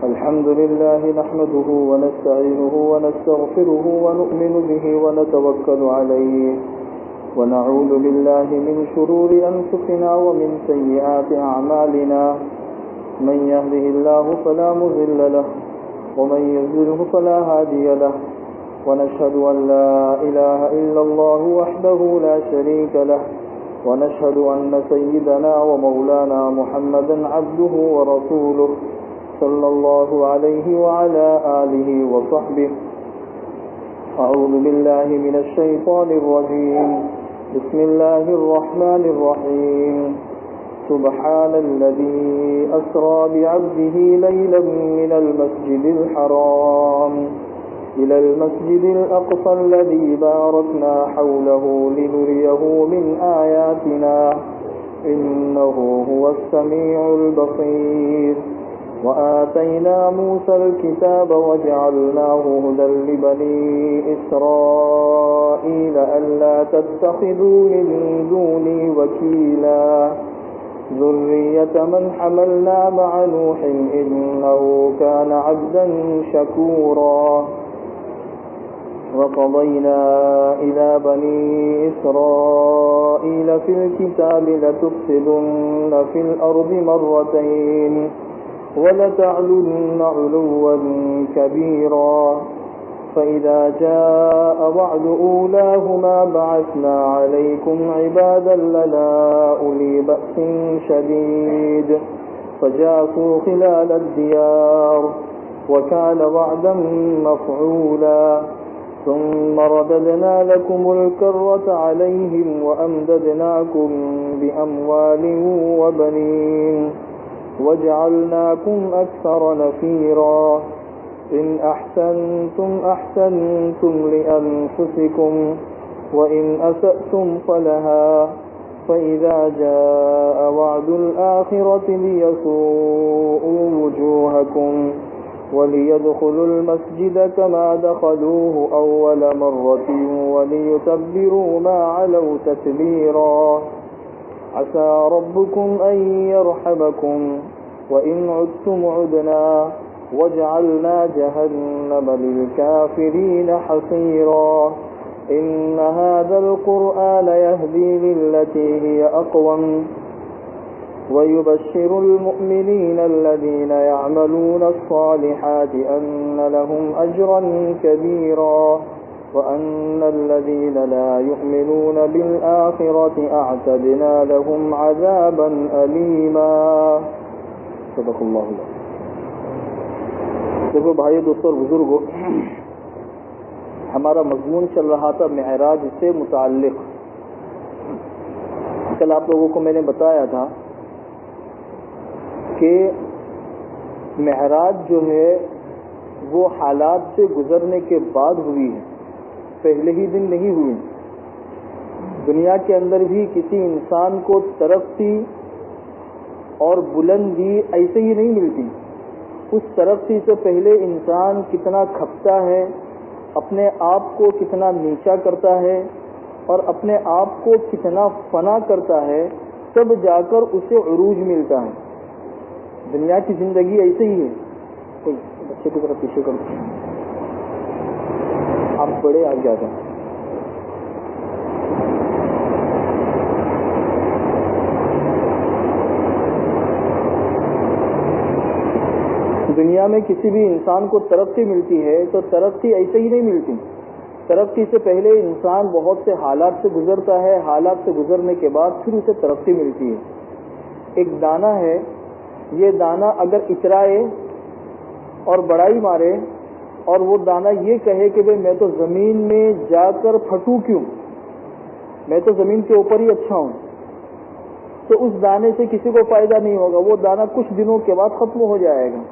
الحمد لله نحمده ونستعينه ونستغفره ونؤمن به ونتوكل عليه ونعوذ بالله من شرور أنفسنا ومن سيئات أعمالنا من يهده الله فلا مضل له ومن يضلله فلا هادي له ونشهد أن لا إله إلا الله وحده لا شريك له ونشهد أن سيدنا ومولانا محمدا عبده ورسوله صلى الله عليه وعلى آله وصحبه. أعوذ بالله من الشيطان الرجيم. بسم الله الرحمن الرحيم. سبحان الذي أسرى بعبده ليلا من المسجد الحرام إلى المسجد الأقصى الذي باركنا حوله لنريه من آياتنا إنه هو السميع البصير. وآتينا موسى الكتاب وجعلناه هدى لبني إسرائيل ألا تتخذوا من دوني وكيلا ذرية من حملنا مع نوح إنه كان عبدا شكورا. وقضينا إلى بني إسرائيل في الكتاب لتفسدن في الأرض مرتين ولتعلن علوا كبيرا فإذا جاء وعد أولاهما بعثنا عليكم عبادا لنا أولي بأس شديد فجاسوا خلال الديار وكان وعدا مفعولا. ثم رددنا لكم الكرة عليهم وأمددناكم بأموال وبنين وجعلناكم أكثر نفيرا. إن أحسنتم أحسنتم لأنفسكم وإن أسأتم فلها فإذا جاء وعد الآخرة ليسوءوا وجوهكم وليدخلوا المسجد كما دخلوه أول مرة وليتبروا ما علوا تتبيرا. عسى ربكم أن يرحمكم وإن عدتم عدنا وجعلنا جهنم للكافرين حصيرا. إن هذا القرآن يهدي للتي هي أقوم ويبشر المؤمنين الذين يعملون الصالحات أن لهم أجرا كبيرا وأن الذين لا يؤمنون بالآخرة أعتدنا لهم عذابا أليما. صدق اللہ علیہ. دیکھو بھائی دوستو اور بزرگوں، ہمارا مضمون چل رہا تھا معراج سے متعلق. کل آپ لوگوں کو میں نے بتایا تھا کہ معراج جو ہے وہ حالات سے گزرنے کے بعد ہوئی ہے، پہلے ہی دن نہیں ہوئی. دنیا کے اندر بھی کسی انسان کو ترقی اور بلندی ایسے ہی نہیں ملتی. اس ترقی سے پہلے انسان کتنا کھپتا ہے، اپنے آپ کو کتنا نیچا کرتا ہے اور اپنے آپ کو کتنا فنا کرتا ہے، تب جا کر اسے عروج ملتا ہے. دنیا کی زندگی ایسے ہی ہے. کوئی بچے کی طرف پیچھے کرتے ہیں، آپ بڑے آگے آ جائیں. دنیا میں کسی بھی انسان کو ترقی ملتی ہے تو ترقی ایسے ہی نہیں ملتی. ترقی سے پہلے انسان بہت سے حالات سے گزرتا ہے، حالات سے گزرنے کے بعد پھر اسے ترقی ملتی ہے. ایک دانہ ہے، یہ دانہ اگر اچرائے اور بڑائی مارے اور وہ دانہ یہ کہے کہ میں تو زمین میں جا کر پھٹوں کیوں، میں تو زمین کے اوپر ہی اچھا ہوں، تو اس دانے سے کسی کو فائدہ نہیں ہوگا. وہ دانہ کچھ دنوں کے بعد ختم ہو جائے گا.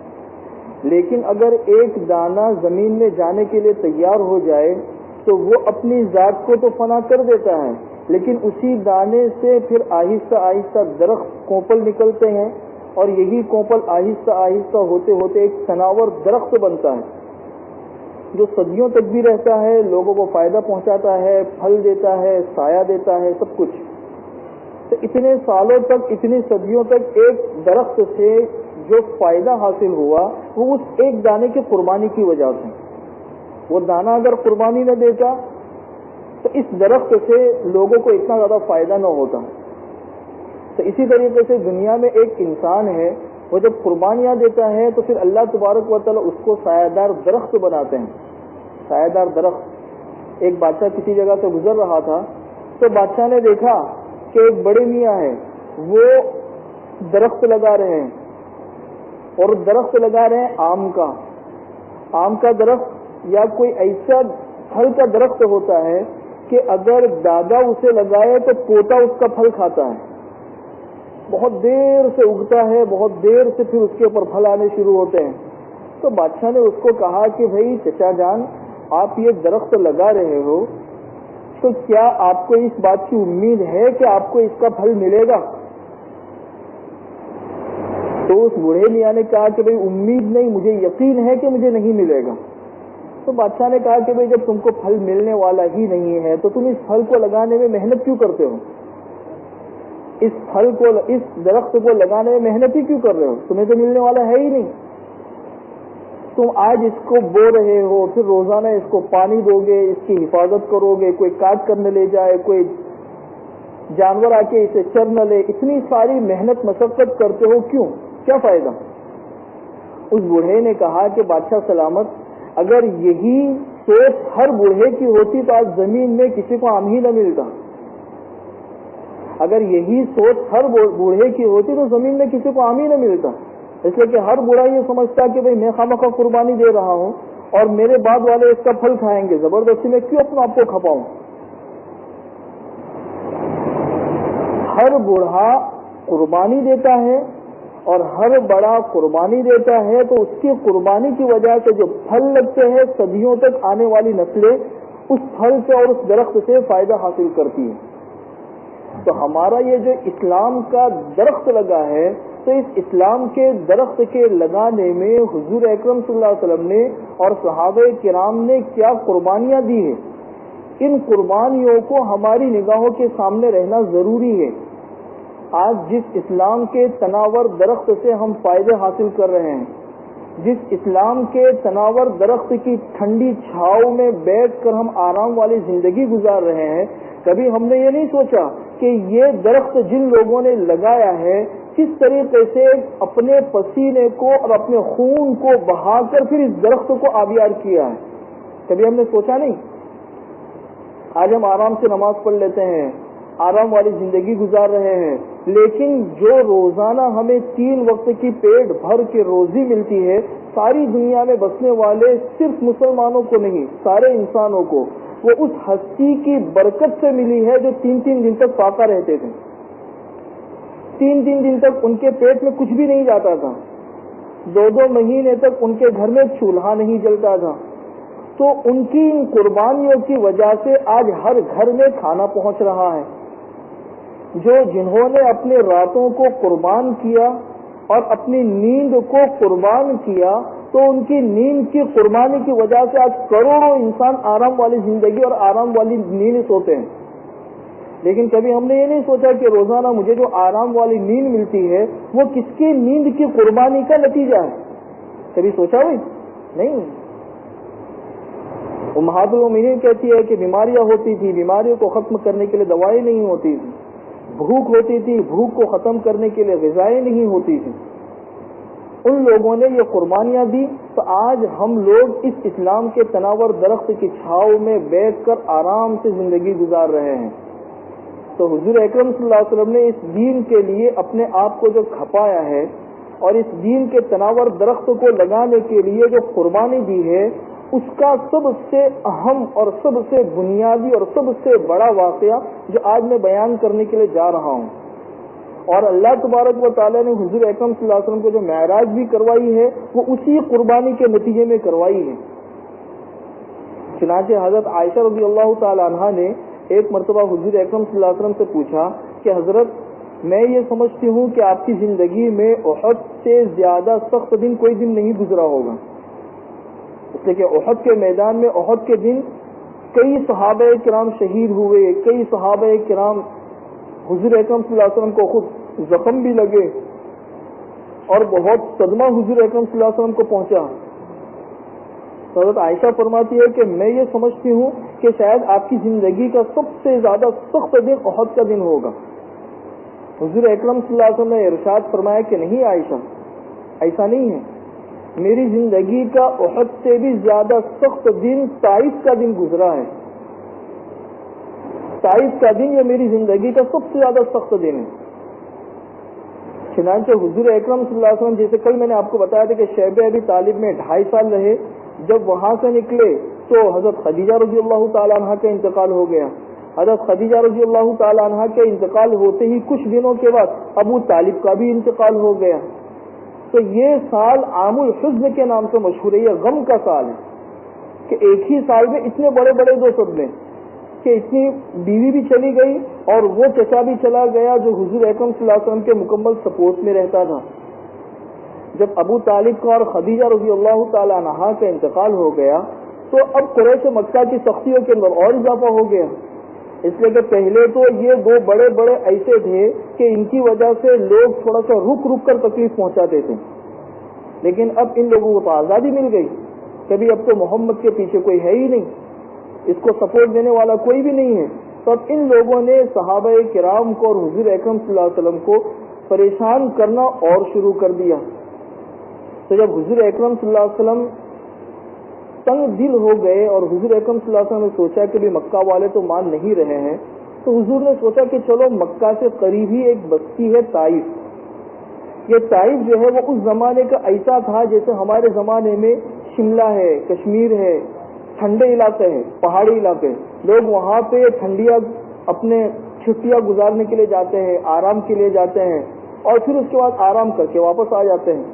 لیکن اگر ایک دانہ زمین میں جانے کے لیے تیار ہو جائے تو وہ اپنی ذات کو تو فنا کر دیتا ہے، لیکن اسی دانے سے پھر آہستہ آہستہ درخت کونپل نکلتے ہیں اور یہی کونپل آہستہ آہستہ ہوتے ہوتے ایک تناور درخت بنتا ہے جو صدیوں تک بھی رہتا ہے، لوگوں کو فائدہ پہنچاتا ہے، پھل دیتا ہے، سایہ دیتا ہے، سب کچھ. تو اتنے سالوں تک، اتنی صدیوں تک ایک درخت سے جو فائدہ حاصل ہوا وہ اس ایک دانے کی قربانی کی وجہ سے. وہ دانہ اگر قربانی نہ دیتا تو اس درخت سے لوگوں کو اتنا زیادہ فائدہ نہ ہوتا. تو اسی طریقے سے دنیا میں ایک انسان ہے, وہ جب قربانیاں دیتا ہے تو پھر اللہ تبارک و تعالیٰ اس کو سایہ دار درخت بناتے ہیں. سایہ دار درخت. ایک بادشاہ کسی جگہ سے گزر رہا تھا تو بادشاہ نے دیکھا کہ ایک بڑے میاں ہے, وہ درخت لگا رہے ہیں, اور درخت لگا رہے ہیں آم کا درخت, یا کوئی ایسا پھل کا درخت ہوتا ہے کہ اگر دادا اسے لگائے تو پوتا اس کا پھل کھاتا ہے. بہت دیر سے اگتا ہے, بہت دیر سے پھر اس کے اوپر پھل آنے شروع ہوتے ہیں. تو بادشاہ نے اس کو کہا کہ بھائی چچا جان, آپ یہ درخت لگا رہے ہو تو کیا آپ کو اس بات کی امید ہے کہ آپ کو اس کا پھل ملے گا؟ تو اس بوڑھے میاں نے کہا کہ بھائی امید نہیں, مجھے یقین ہے کہ مجھے نہیں ملے گا. تو بادشاہ نے کہا کہ بھائی جب تم کو پھل ملنے والا ہی نہیں ہے تو تم اس پھل کو لگانے میں محنت کیوں کرتے ہو؟ اس درخت کو لگانے میں محنت ہی کیوں کر رہے ہو؟ تمہیں تو ملنے والا ہے ہی نہیں. تم آج اس کو بو رہے ہو, پھر روزانہ اس کو پانی دو گے, اس کی حفاظت کرو گے, کوئی کاٹ کر نہ لے جائے, کوئی جانور آ کے اسے چر نہ لے, اتنی ساری محنت مشقت کرتے ہو, کیوں؟ کیا فائدہ؟ اس بوڑھے نے کہا کہ بادشاہ سلامت, اگر یہی سوچ ہر بوڑھے کی ہوتی تو آج زمین میں کسی کو آم ہی نہ ملتا. اگر یہی سوچ ہر بوڑھے کی ہوتی تو زمین میں کسی کو آم ہی نہ ملتا. اس لیے کہ ہر بوڑھا یہ سمجھتا کہ بھئی میں خواہ قربانی دے رہا ہوں اور میرے بعد والے اس کا پھل کھائیں گے, زبردستی میں کیوں اپنا آپ کو کھپاؤں. ہر بوڑھا قربانی دیتا ہے اور ہر بڑا قربانی دیتا ہے تو اس کی قربانی کی وجہ سے جو پھل لگتے ہیں صدیوں تک آنے والی نسلیں اس پھل سے اور اس درخت سے فائدہ حاصل کرتی ہیں. تو ہمارا یہ جو اسلام کا درخت لگا ہے تو اس اسلام کے درخت کے لگانے میں حضور اکرم صلی اللہ علیہ وسلم نے اور صحابہ کرام نے کیا قربانیاں دی ہیں, ان قربانیوں کو ہماری نگاہوں کے سامنے رہنا ضروری ہے. آج جس اسلام کے تناور درخت سے ہم فائدے حاصل کر رہے ہیں, جس اسلام کے تناور درخت کی ٹھنڈی چھاؤں میں بیٹھ کر ہم آرام والی زندگی گزار رہے ہیں, کبھی ہم نے یہ نہیں سوچا کہ یہ درخت جن لوگوں نے لگایا ہے کس طریقے سے اپنے پسینے کو اور اپنے خون کو بہا کر پھر اس درخت کو آبیار کیا ہے. کبھی ہم نے سوچا نہیں. آج ہم آرام سے نماز پڑھ لیتے ہیں, آرام والی زندگی گزار رہے ہیں, لیکن جو روزانہ ہمیں 3 وقت کی پیٹ بھر کے روزی ملتی ہے, ساری دنیا میں بسنے والے صرف مسلمانوں کو نہیں سارے انسانوں کو وہ اس ہستی کی برکت سے ملی ہے جو 3 دن تک فاقہ رہتے تھے. 3 دن تک ان کے پیٹ میں کچھ بھی نہیں جاتا تھا, 2 مہینے تک ان کے گھر میں چولہا نہیں جلتا تھا. تو ان کی ان قربانیوں کی وجہ سے آج ہر گھر میں کھانا پہنچ رہا ہے. جنہوں نے اپنے راتوں کو قربان کیا اور اپنی نیند کو قربان کیا تو ان کی نیند کی قربانی کی وجہ سے آج کروڑوں انسان آرام والی زندگی اور آرام والی نیند سوتے ہیں. لیکن کبھی ہم نے یہ نہیں سوچا کہ روزانہ مجھے جو آرام والی نیند ملتی ہے وہ کس کی نیند کی قربانی کا نتیجہ ہے. کبھی سوچا ہوئی نہیں. امہات المومنین کہتی ہے کہ بیماریاں ہوتی تھی, بیماریوں کو ختم کرنے کے لیے دوائیں نہیں ہوتی تھی, بھوک ہوتی تھی, بھوک کو ختم کرنے کے لیے غذائیں نہیں ہوتی تھی. ان لوگوں نے یہ قربانیاں دی تو آج ہم لوگ اس اسلام کے تناور درخت کی چھاؤں میں بیٹھ کر آرام سے زندگی گزار رہے ہیں. تو حضور اکرم صلی اللہ علیہ وسلم نے اس دین کے لیے اپنے آپ کو جو کھپایا ہے اور اس دین کے تناور درخت کو لگانے کے لیے جو قربانی دی ہے, اس کا سب سے اہم اور سب سے بنیادی اور سب سے بڑا واقعہ جو آج میں بیان کرنے کے لیے جا رہا ہوں, اور اللہ تبارک و تعالیٰ نے حضور اکرم صلی اللہ علیہ وسلم کو جو معراج بھی کروائی ہے وہ اسی قربانی کے نتیجے میں کروائی ہے. چنانچہ حضرت عائشہ رضی اللہ تعالی عنہا نے ایک مرتبہ حضور اکرم صلی اللہ علیہ وسلم سے پوچھا کہ حضرت میں یہ سمجھتی ہوں کہ آپ کی زندگی میں احد سے زیادہ سخت دن کوئی دن نہیں گزرا ہوگا, اس لیے کہ احد کے میدان میں احد کے دن کئی صحابہ کرام شہید ہوئے, کئی صحابہ کرام حضور اکرم صلی اللہ علیہ وسلم کو خود زخم بھی لگے, اور بہت صدمہ حضور اکرم صلی اللہ علیہ وسلم کو پہنچا. حضرت عائشہ فرماتی ہے کہ میں یہ سمجھتی ہوں کہ شاید آپ کی زندگی کا سب سے زیادہ سخت دن احد کا دن ہوگا. حضور اکرم صلی اللہ علیہ وسلم نے ارشاد فرمایا کہ نہیں عائشہ، ایسا نہیں ہے، میری زندگی کا احد سے بھی زیادہ سخت دن طائف کا دن گزرا ہے. طائف کا دن یہ میری زندگی کا سب سے زیادہ سخت دن ہے. چنانچہ حضور اکرم صلی اللہ علیہ وسلم، جیسے کل میں نے آپ کو بتایا تھا کہ شیب ابی طالب میں 2.5 سال رہے، جب وہاں سے نکلے تو حضرت خدیجہ رضی اللہ تعالیٰ عنہ کا انتقال ہو گیا. حضرت خدیجہ رضی اللہ تعالیٰ عنہ کے انتقال ہوتے ہی کچھ دنوں کے بعد ابو طالب کا بھی انتقال ہو گیا. تو یہ سال عام الحزن کے نام سے مشہور ہے، یہ غم کا سال ہے کہ ایک ہی سال میں اتنے بڑے بڑے 2 صدمے، کہ اتنی بیوی بھی چلی گئی اور وہ چچا بھی چلا گیا جو حضور اکرم صلی اللہ علیہ وسلم کے مکمل سپورٹ میں رہتا تھا. جب ابو طالب کا اور خدیجہ رضی اللہ تعالی عنہا کا انتقال ہو گیا تو اب قریش مکہ کی سختیوں کے اندر اور اضافہ ہو گیا. اس لیے کہ پہلے تو یہ 2 بڑے بڑے ایسے تھے کہ ان کی وجہ سے لوگ تھوڑا سا رک رک کر تکلیف پہنچاتے تھے، لیکن اب ان لوگوں کو تو آزادی مل گئی. کبھی اب تو محمد کے پیچھے کوئی ہے ہی نہیں، اس کو سپورٹ دینے والا کوئی بھی نہیں ہے. تو اب ان لوگوں نے صحابہ کرام کو اور حضور اکرم صلی اللہ علیہ وسلم کو پریشان کرنا اور شروع کر دیا. تو جب حضور اکرم صلی اللہ علیہ وسلم تنگ دل ہو گئے اور حضور اکرم صلی اللہ علیہ وسلم نے سوچا کہ بھی مکہ والے تو مان نہیں رہے ہیں، تو حضور نے سوچا کہ چلو مکہ سے قریب ہی ایک بستی ہے طائف. یہ طائف جو ہے وہ اس زمانے کا ایسا تھا جیسے ہمارے زمانے میں شملہ ہے، کشمیر ہے، ٹھنڈے علاقے ہیں، پہاڑی علاقے. لوگ وہاں پہ ٹھنڈیاں اپنے چھٹیاں گزارنے کے لیے جاتے ہیں، آرام کے لیے جاتے ہیں اور پھر اس کے بعد آرام کر کے واپس آ جاتے ہیں.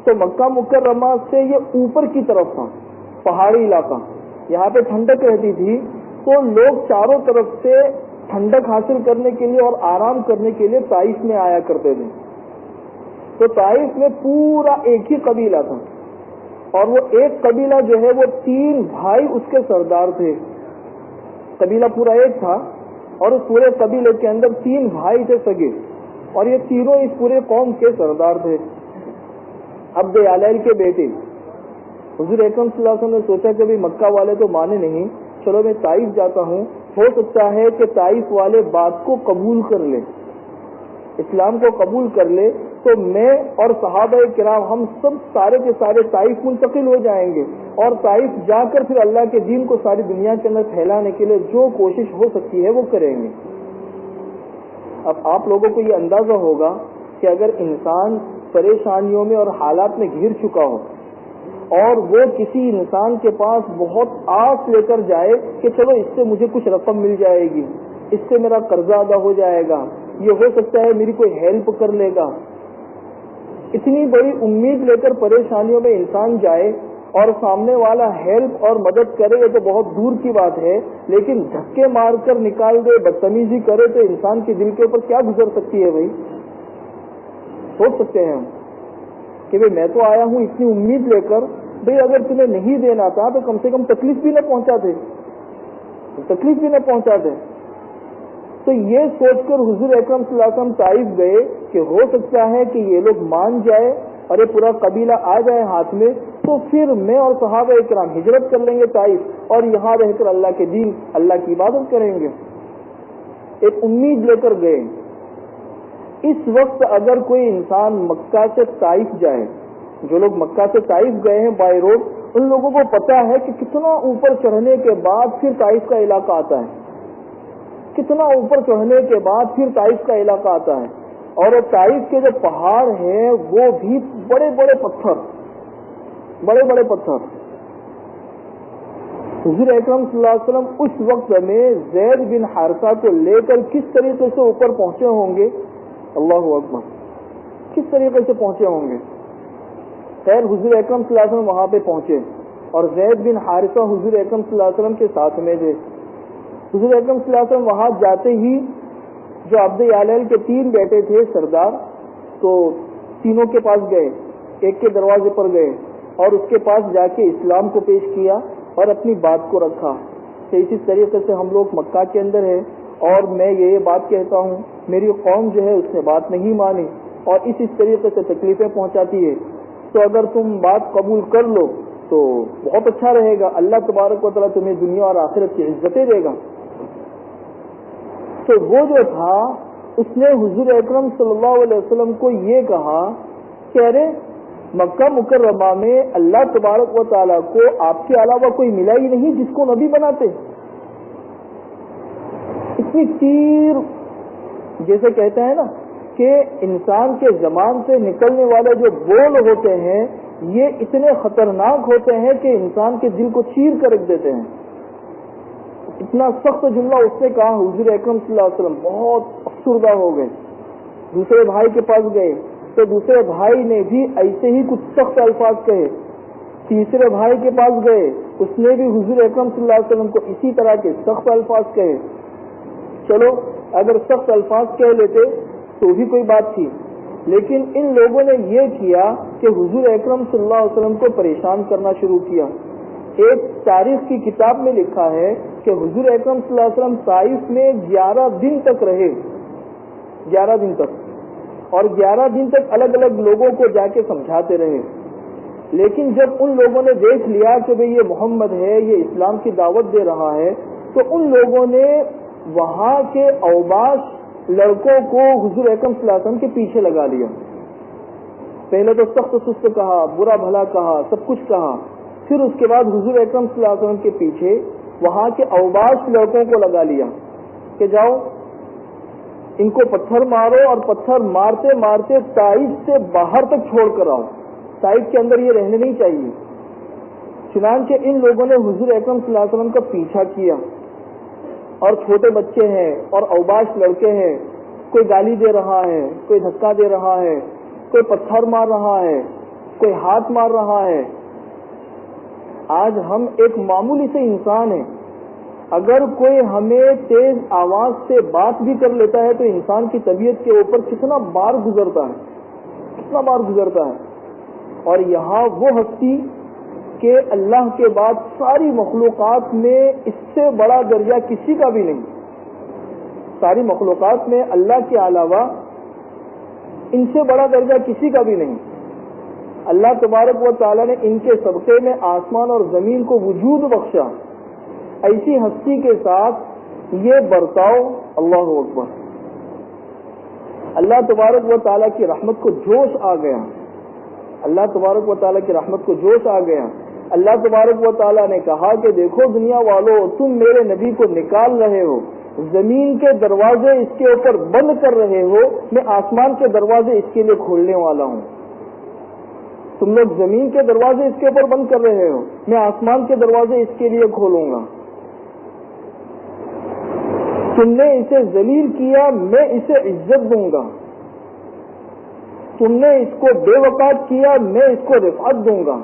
تو مکہ مکرمہ سے یہ اوپر کی طرف تھا پہاڑی علاقہ، یہاں پہ ٹھنڈک رہتی تھی. تو لوگ چاروں طرف سے ٹھنڈک حاصل کرنے کے لیے اور آرام کرنے کے لیے طائف میں آیا کرتے تھے. تو طائف میں پورا ایک ہی قبیلہ تھا اور وہ ایک قبیلہ جو ہے وہ 3 بھائی اس کے سردار تھے. قبیلہ پورا ایک تھا اور اس پورے قبیلے کے اندر 3 بھائی تھے سگے، اور یہ تینوں اس پورے قوم کے سردار تھے. عبد یالیل کے بیٹے. حضور اکرم صلی اللہ علیہ وسلم نے سوچا کہ مکہ والے تو مانے نہیں، چلو میں طائف جاتا ہوں، ہو سکتا ہے کہ طائف والے بات کو قبول کر لیں، اسلام کو قبول کر لے، تو میں اور صحابہ کرام ہم سب سارے کے سارے طائف منتقل ہو جائیں گے اور طائف جا کر پھر اللہ کے دین کو ساری دنیا کے اندر پھیلانے کے لیے جو کوشش ہو سکتی ہے وہ کریں گے. اب آپ لوگوں کو یہ اندازہ ہوگا کہ اگر انسان پریشانیوں میں اور حالات میں گھر چکا ہو اور وہ کسی انسان کے پاس بہت آس لے کر جائے کہ چلو اس سے مجھے کچھ رقم مل جائے گی، اس سے میرا قرضہ ادا ہو جائے گا، یہ ہو سکتا ہے میری کوئی ہیلپ کر لے گا، اتنی بڑی امید لے کر پریشانیوں میں انسان جائے اور سامنے والا ہیلپ اور مدد کرے، یہ تو بہت دور کی بات ہے، لیکن دھکے مار کر نکال دے، بدتمیزی کرے تو انسان کے دل کے اوپر کیا گزر سکتی ہے بھائی. سوچ سکتے ہیں ہم کہ بھائی میں تو آیا ہوں اتنی امید لے کر، بھائی اگر تمہیں نہیں دینا تھا تو کم سے کم تکلیف بھی نہ پہنچاتے. تو یہ سوچ کر حضور اکرم صلی اللہ علیہ وسلم طائف گئے کہ ہو سکتا ہے کہ یہ لوگ مان جائے اور یہ پورا قبیلہ آ جائے ہاتھ میں، تو پھر میں اور صحابہ کرام ہجرت کر لیں گے طائف اور یہاں رہ کر اللہ کے دین، اللہ کی عبادت کریں گے. ایک امید لے کر گئے. اس وقت اگر کوئی انسان مکہ سے طائف جائے، جو لوگ مکہ سے طائف گئے ہیں بائی روڈ، ان لوگوں کو پتا ہے کہ کتنا اوپر چڑھنے کے بعد پھر طائف کا علاقہ آتا ہے، کتنا اوپر چڑھنے کے بعد پھر طائف کا علاقہ آتا ہے. اور وہ طائف کے جو پہاڑ ہیں وہ بھی بڑے بڑے پتھر. حضور اکرم صلی اللہ علیہ وسلم اس وقت میں زید بن حارثہ کو لے کر کس طریقے سے اوپر پہنچے ہوں گے، اللہ اکبر، کس طریقے سے پہنچے ہوں گے. خیر حضور اکرم صلی اللہ علیہ وسلم وہاں پہ پہنچے اور زید بن حارثہ حضور اکرم صلی اللہ علیہ وسلم کے ساتھ میں تھے. حضور اکرم صلی اللہ علیہ وسلم وہاں جاتے ہی جو عبد یالیل کے 3 بیٹے تھے سردار، تو تینوں کے پاس گئے، ایک کے دروازے پر گئے اور اس کے پاس جا کے اسلام کو پیش کیا اور اپنی بات کو رکھا کہ اسی طریقے سے ہم لوگ مکہ کے اندر ہیں اور میں یہ بات کہتا ہوں، میری قوم جو ہے اس نے بات نہیں مانی اور اس طریقے سے تکلیفیں پہنچاتی ہے، تو اگر تم بات قبول کر لو تو بہت اچھا رہے گا، اللہ تبارک و تعالیٰ تمہیں دنیا اور آخرت کی عزتیں دے گا۔ تو وہ جو تھا اس نے حضور اکرم صلی اللہ علیہ وسلم کو یہ کہا کہ ارے مکہ مکرمہ میں اللہ تبارک و تعالیٰ کو آپ کے علاوہ کوئی ملا ہی نہیں جس کو نبی بناتے۔ اتنی تیر، جیسے کہتے ہیں نا کہ انسان کے زبان سے نکلنے والے جو بول ہوتے ہیں یہ اتنے خطرناک ہوتے ہیں کہ انسان کے دل کو چیر کر رکھ دیتے ہیں۔ اتنا سخت جملہ اس نے کہا، حضور اکرم صلی اللہ علیہ وسلم بہت افسردہ ہو گئے، دوسرے بھائی کے پاس گئے تو دوسرے بھائی نے بھی ایسے ہی کچھ سخت الفاظ کہے، تیسرے بھائی کے پاس گئے، اس نے بھی حضور اکرم صلی اللہ علیہ وسلم کو اسی طرح کے سخت الفاظ کہے۔ چلو اگر سخت الفاظ کہہ لیتے تو بھی کوئی بات تھی، لیکن ان لوگوں نے یہ کیا کہ حضور اکرم صلی اللہ علیہ وسلم کو پریشان کرنا شروع کیا۔ ایک تاریخ کی کتاب میں لکھا ہے کہ حضور اکرم صلی اللہ علیہ وسلم طائف میں 11 دن تک رہے، 11 دن تک، اور 11 دن تک الگ الگ لوگوں کو جا کے سمجھاتے رہے۔ لیکن جب ان لوگوں نے دیکھ لیا کہ بھئی یہ محمد ہے، یہ اسلام کی دعوت دے رہا ہے، تو ان لوگوں نے وہاں کے اوباش لڑکوں کو حضور اکرم صلی اللہ علیہ وسلم کے پیچھے لگا لیا۔ پہلے تو سخت سست کہا، برا بھلا کہا، سب کچھ کہا، پھر اس کے بعد حضور اکرم صلی اللہ علیہ وسلم کے پیچھے وہاں کے اوباش لڑکوں کو لگا لیا کہ جاؤ ان کو پتھر مارو، اور پتھر مارتے مارتے طائف سے باہر تک چھوڑ کر آؤ، طائف کے اندر یہ رہنے نہیں چاہیے۔ چنانچہ ان لوگوں نے حضور اکرم صلی اللہ علیہ وسلم کا پیچھا کیا، اور چھوٹے بچے ہیں اور اوباش لڑکے ہیں، کوئی گالی دے رہا ہے، کوئی دھکا دے رہا ہے، کوئی پتھر مار رہا ہے، کوئی ہاتھ مار رہا ہے۔ آج ہم ایک معمولی سے انسان ہیں، اگر کوئی ہمیں تیز آواز سے بات بھی کر لیتا ہے تو انسان کی طبیعت کے اوپر کتنا بار گزرتا ہے، کتنا بار گزرتا ہے۔ اور یہاں وہ ہستی کہ اللہ کے بعد ساری مخلوقات میں اس سے بڑا درجہ کسی کا بھی نہیں، ساری مخلوقات میں اللہ کے علاوہ ان سے بڑا درجہ کسی کا بھی نہیں۔ اللہ تبارک و تعالیٰ نے ان کے صدقے میں آسمان اور زمین کو وجود بخشا، ایسی ہستی کے ساتھ یہ برتاؤ، اللہ اکبر۔ اللہ تبارک و تعالیٰ کی رحمت کو جوش آ گیا، اللہ تبارک و تعالیٰ کی رحمت کو جوش آ گیا۔ اللہ تبارک و تعالیٰ نے کہا کہ دیکھو دنیا والو، تم میرے نبی کو نکال رہے ہو، زمین کے دروازے اس کے اوپر بند کر رہے ہو، میں آسمان کے دروازے اس کے لیے کھولنے والا ہوں۔ تم لوگ زمین کے دروازے اس کے اوپر بند کر رہے ہو، میں آسمان کے دروازے اس کے لیے کھولوں گا۔ تم نے اسے ذلیل کیا، میں اسے عزت دوں گا۔ تم نے اس کو بے وقات کیا، میں اس کو رفعت دوں گا۔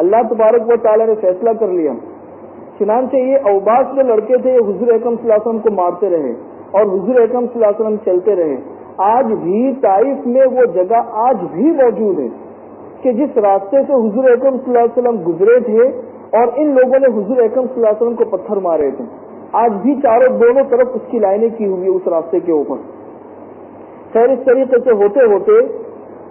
اللہ تبارک و تعالیٰ نے فیصلہ کر لیا۔ چنانچہ یہ اوباش جو لڑکے تھے یہ حضور اکرم صلی اللہ علیہ وسلم کو مارتے رہے، اور حضور اکرم صلی اللہ علیہ وسلم چلتے رہے۔ آج بھی طائف میں وہ جگہ آج بھی موجود ہے کہ جس راستے سے حضور اکرم صلی اللہ علیہ وسلم گزرے تھے اور ان لوگوں نے حضور اکرم صلی اللہ علیہ وسلم کو پتھر مارے تھے، آج بھی چاروں دونوں طرف اس کی لائنیں کی ہوئی اس راستے کے اوپر۔ خیر اس طریقے سے ہوتے ہوتے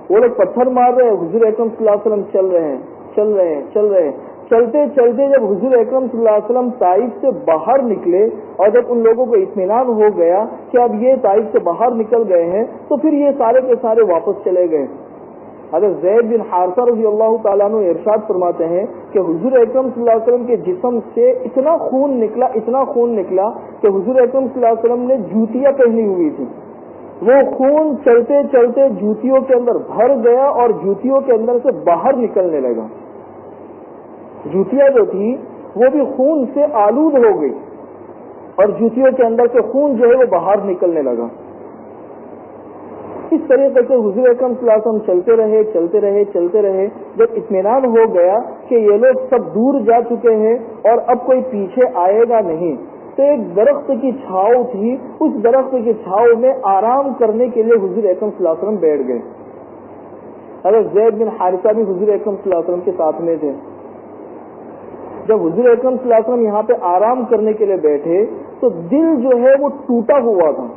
وہ لوگ پتھر مار رہے ہیں، حضور اکرم صلی اللہ علیہ وسلم چل رہے ہیں، چلتے چلتے جب حضور اکرم صلی اللہ علیہ وسلم طائف سے باہر نکلے، اور جب ان لوگوں کو اطمینان ہو گیا کہ اب یہ طائف سے باہر نکل گئے ہیں، تو پھر یہ سارے کے سارے واپس چلے گئے۔ حضرت زید بن حارثہ رضی اللہ تعالیٰ عنہ ارشاد فرماتے ہیں کہ حضور اکرم صلی اللہ علیہ وسلم کے جسم سے اتنا خون نکلا کہ حضور اکرم صلی اللہ علیہ وسلم نے جوتیاں پہنی ہوئی تھی، وہ خون چلتے چلتے جوتیوں کے اندر بھر گیا اور جوتیوں کے اندر سے باہر نکلنے لگا۔ جوتیاں جو تھی وہ بھی خون سے آلود ہو گئی، اور جوتیوں کے اندر سے خون جو ہے وہ باہر نکلنے لگا۔ اس طریقے سے حضور اکرم صلی اللہ علیہ وسلم چلتے رہے۔ جب اطمینان ہو گیا کہ یہ لوگ سب دور جا چکے ہیں اور اب کوئی پیچھے آئے گا نہیں، تو ایک درخت کی چھاؤں تھی، اس درخت کی چھاؤں میں آرام کرنے کے لیے حضور اکرم صلی اللہ علیہ وسلم بیٹھ گئے۔ حضرت زید بن حارثہ بھی حضور اکرم صلی اللہ علیہ وسلم کے ساتھ میں تھے۔ جب حضور اکرم صلی اللہ علیہ وسلم یہاں پہ آرام کرنے کے لیے بیٹھے تو دل جو ہے وہ ٹوٹا ہوا تھا،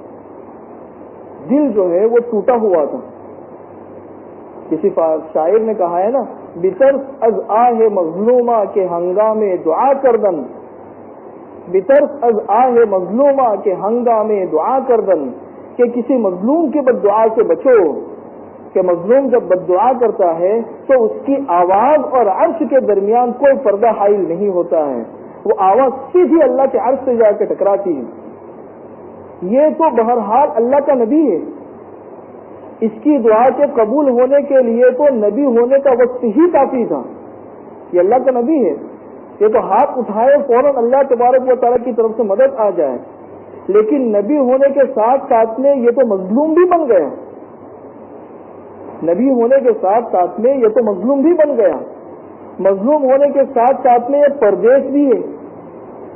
کسی شاعر نے کہا ہے نا، بترس از آہ مظلومہ کے ہنگامے دعا کردن، بترس از آہ مظلومہ کے ہنگامے دعا کردن، کہ کسی مظلوم کے بد دعا سے بچو، کہ مظلوم جب بد دعا کرتا ہے تو اس کی آواز اور عرش کے درمیان کوئی پردہ حائل نہیں ہوتا ہے، وہ آواز سیدھی اللہ کے عرش سے جا کے ٹکراتی ہے۔ یہ تو بہرحال اللہ کا نبی ہے، اس کی دعا کے قبول ہونے کے لیے تو نبی ہونے کا وقت ہی کافی تھا۔ یہ اللہ کا نبی ہے، یہ تو ہاتھ اٹھائے فوراً اللہ تبارک و تعالیٰ کی طرف سے مدد آ جائے، لیکن نبی ہونے کے ساتھ ساتھ میں یہ تو مظلوم بھی بن گیا، نبی ہونے کے ساتھ ساتھ میں یہ تو مظلوم بھی بن گیا، مظلوم ہونے کے ساتھ ساتھ میں یہ پردیش بھی ہے۔